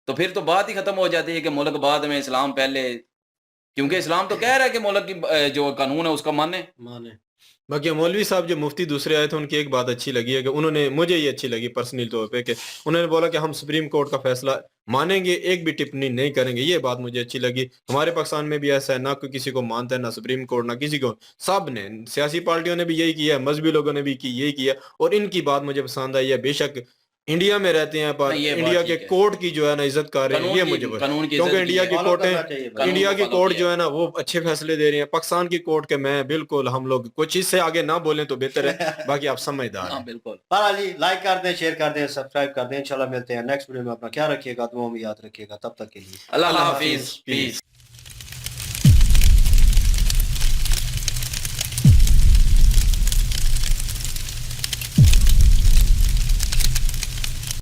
तो फिर तो बात ही खत्म हो जाती है कि मुल्क बाद में इस्लाम पहले, क्योंकि इस्लाम तो कह रहा है कि मुल्क की जो कानून है उसका माने। माने बाकी मौलवी साहब जो मुफ्ती दूसरे आए थे उनकी एक बात अच्छी लगी है कि उन्होंने, मुझे ये अच्छी लगी पर्सनल तौर पे, कि उन्होंने बोला कि हम सुप्रीम कोर्ट का फैसला मानेंगे, एक भी टिप्पणी नहीं करेंगे। ये बात मुझे अच्छी लगी। हमारे पाकिस्तान में भी ऐसा है, ना कोई किसी को मानता है, ना सुप्रीम कोर्ट, ना किसी को। सब ने, सियासी पार्टियों ने भी यही किया है, मजहबी लोगों ने भी यही किया, और इनकी बात मुझे पसंद आई है। बेशक इंडिया में रहते हैं पर नहीं, ये बात इंडिया के ठीक है। कोर्ट की जो है ना इज्जत कर रहे हैं, कानून ये की मुझे कानून की क्योंकि इज्जत इंडिया की की है, फॉलो कोर्टें, करना चाहिए भाई। कानून इंडिया को की फॉलो कोर्ट किया जो है। है ना वो अच्छे फैसले दे रही है। पाकिस्तान की कोर्ट के मैं बिल्कुल, हम लोग कुछ चीज से आगे ना बोलें तो बेहतर है। बाकी आप समझदार हाँ हैं। बिल्कुल। बहरहाल जी, लाइक कर दें, शेयर कर दें, सब्सक्राइब कर दें। इंशाल्लाह मिलते हैं नेक्स्ट वीडियो में। अपना ख्याल रखिएगा, दुआ में याद रखिएगा। तब तक के लिए अल्लाह अल्लाह हाफिज, हाफिज, पीस। पीस।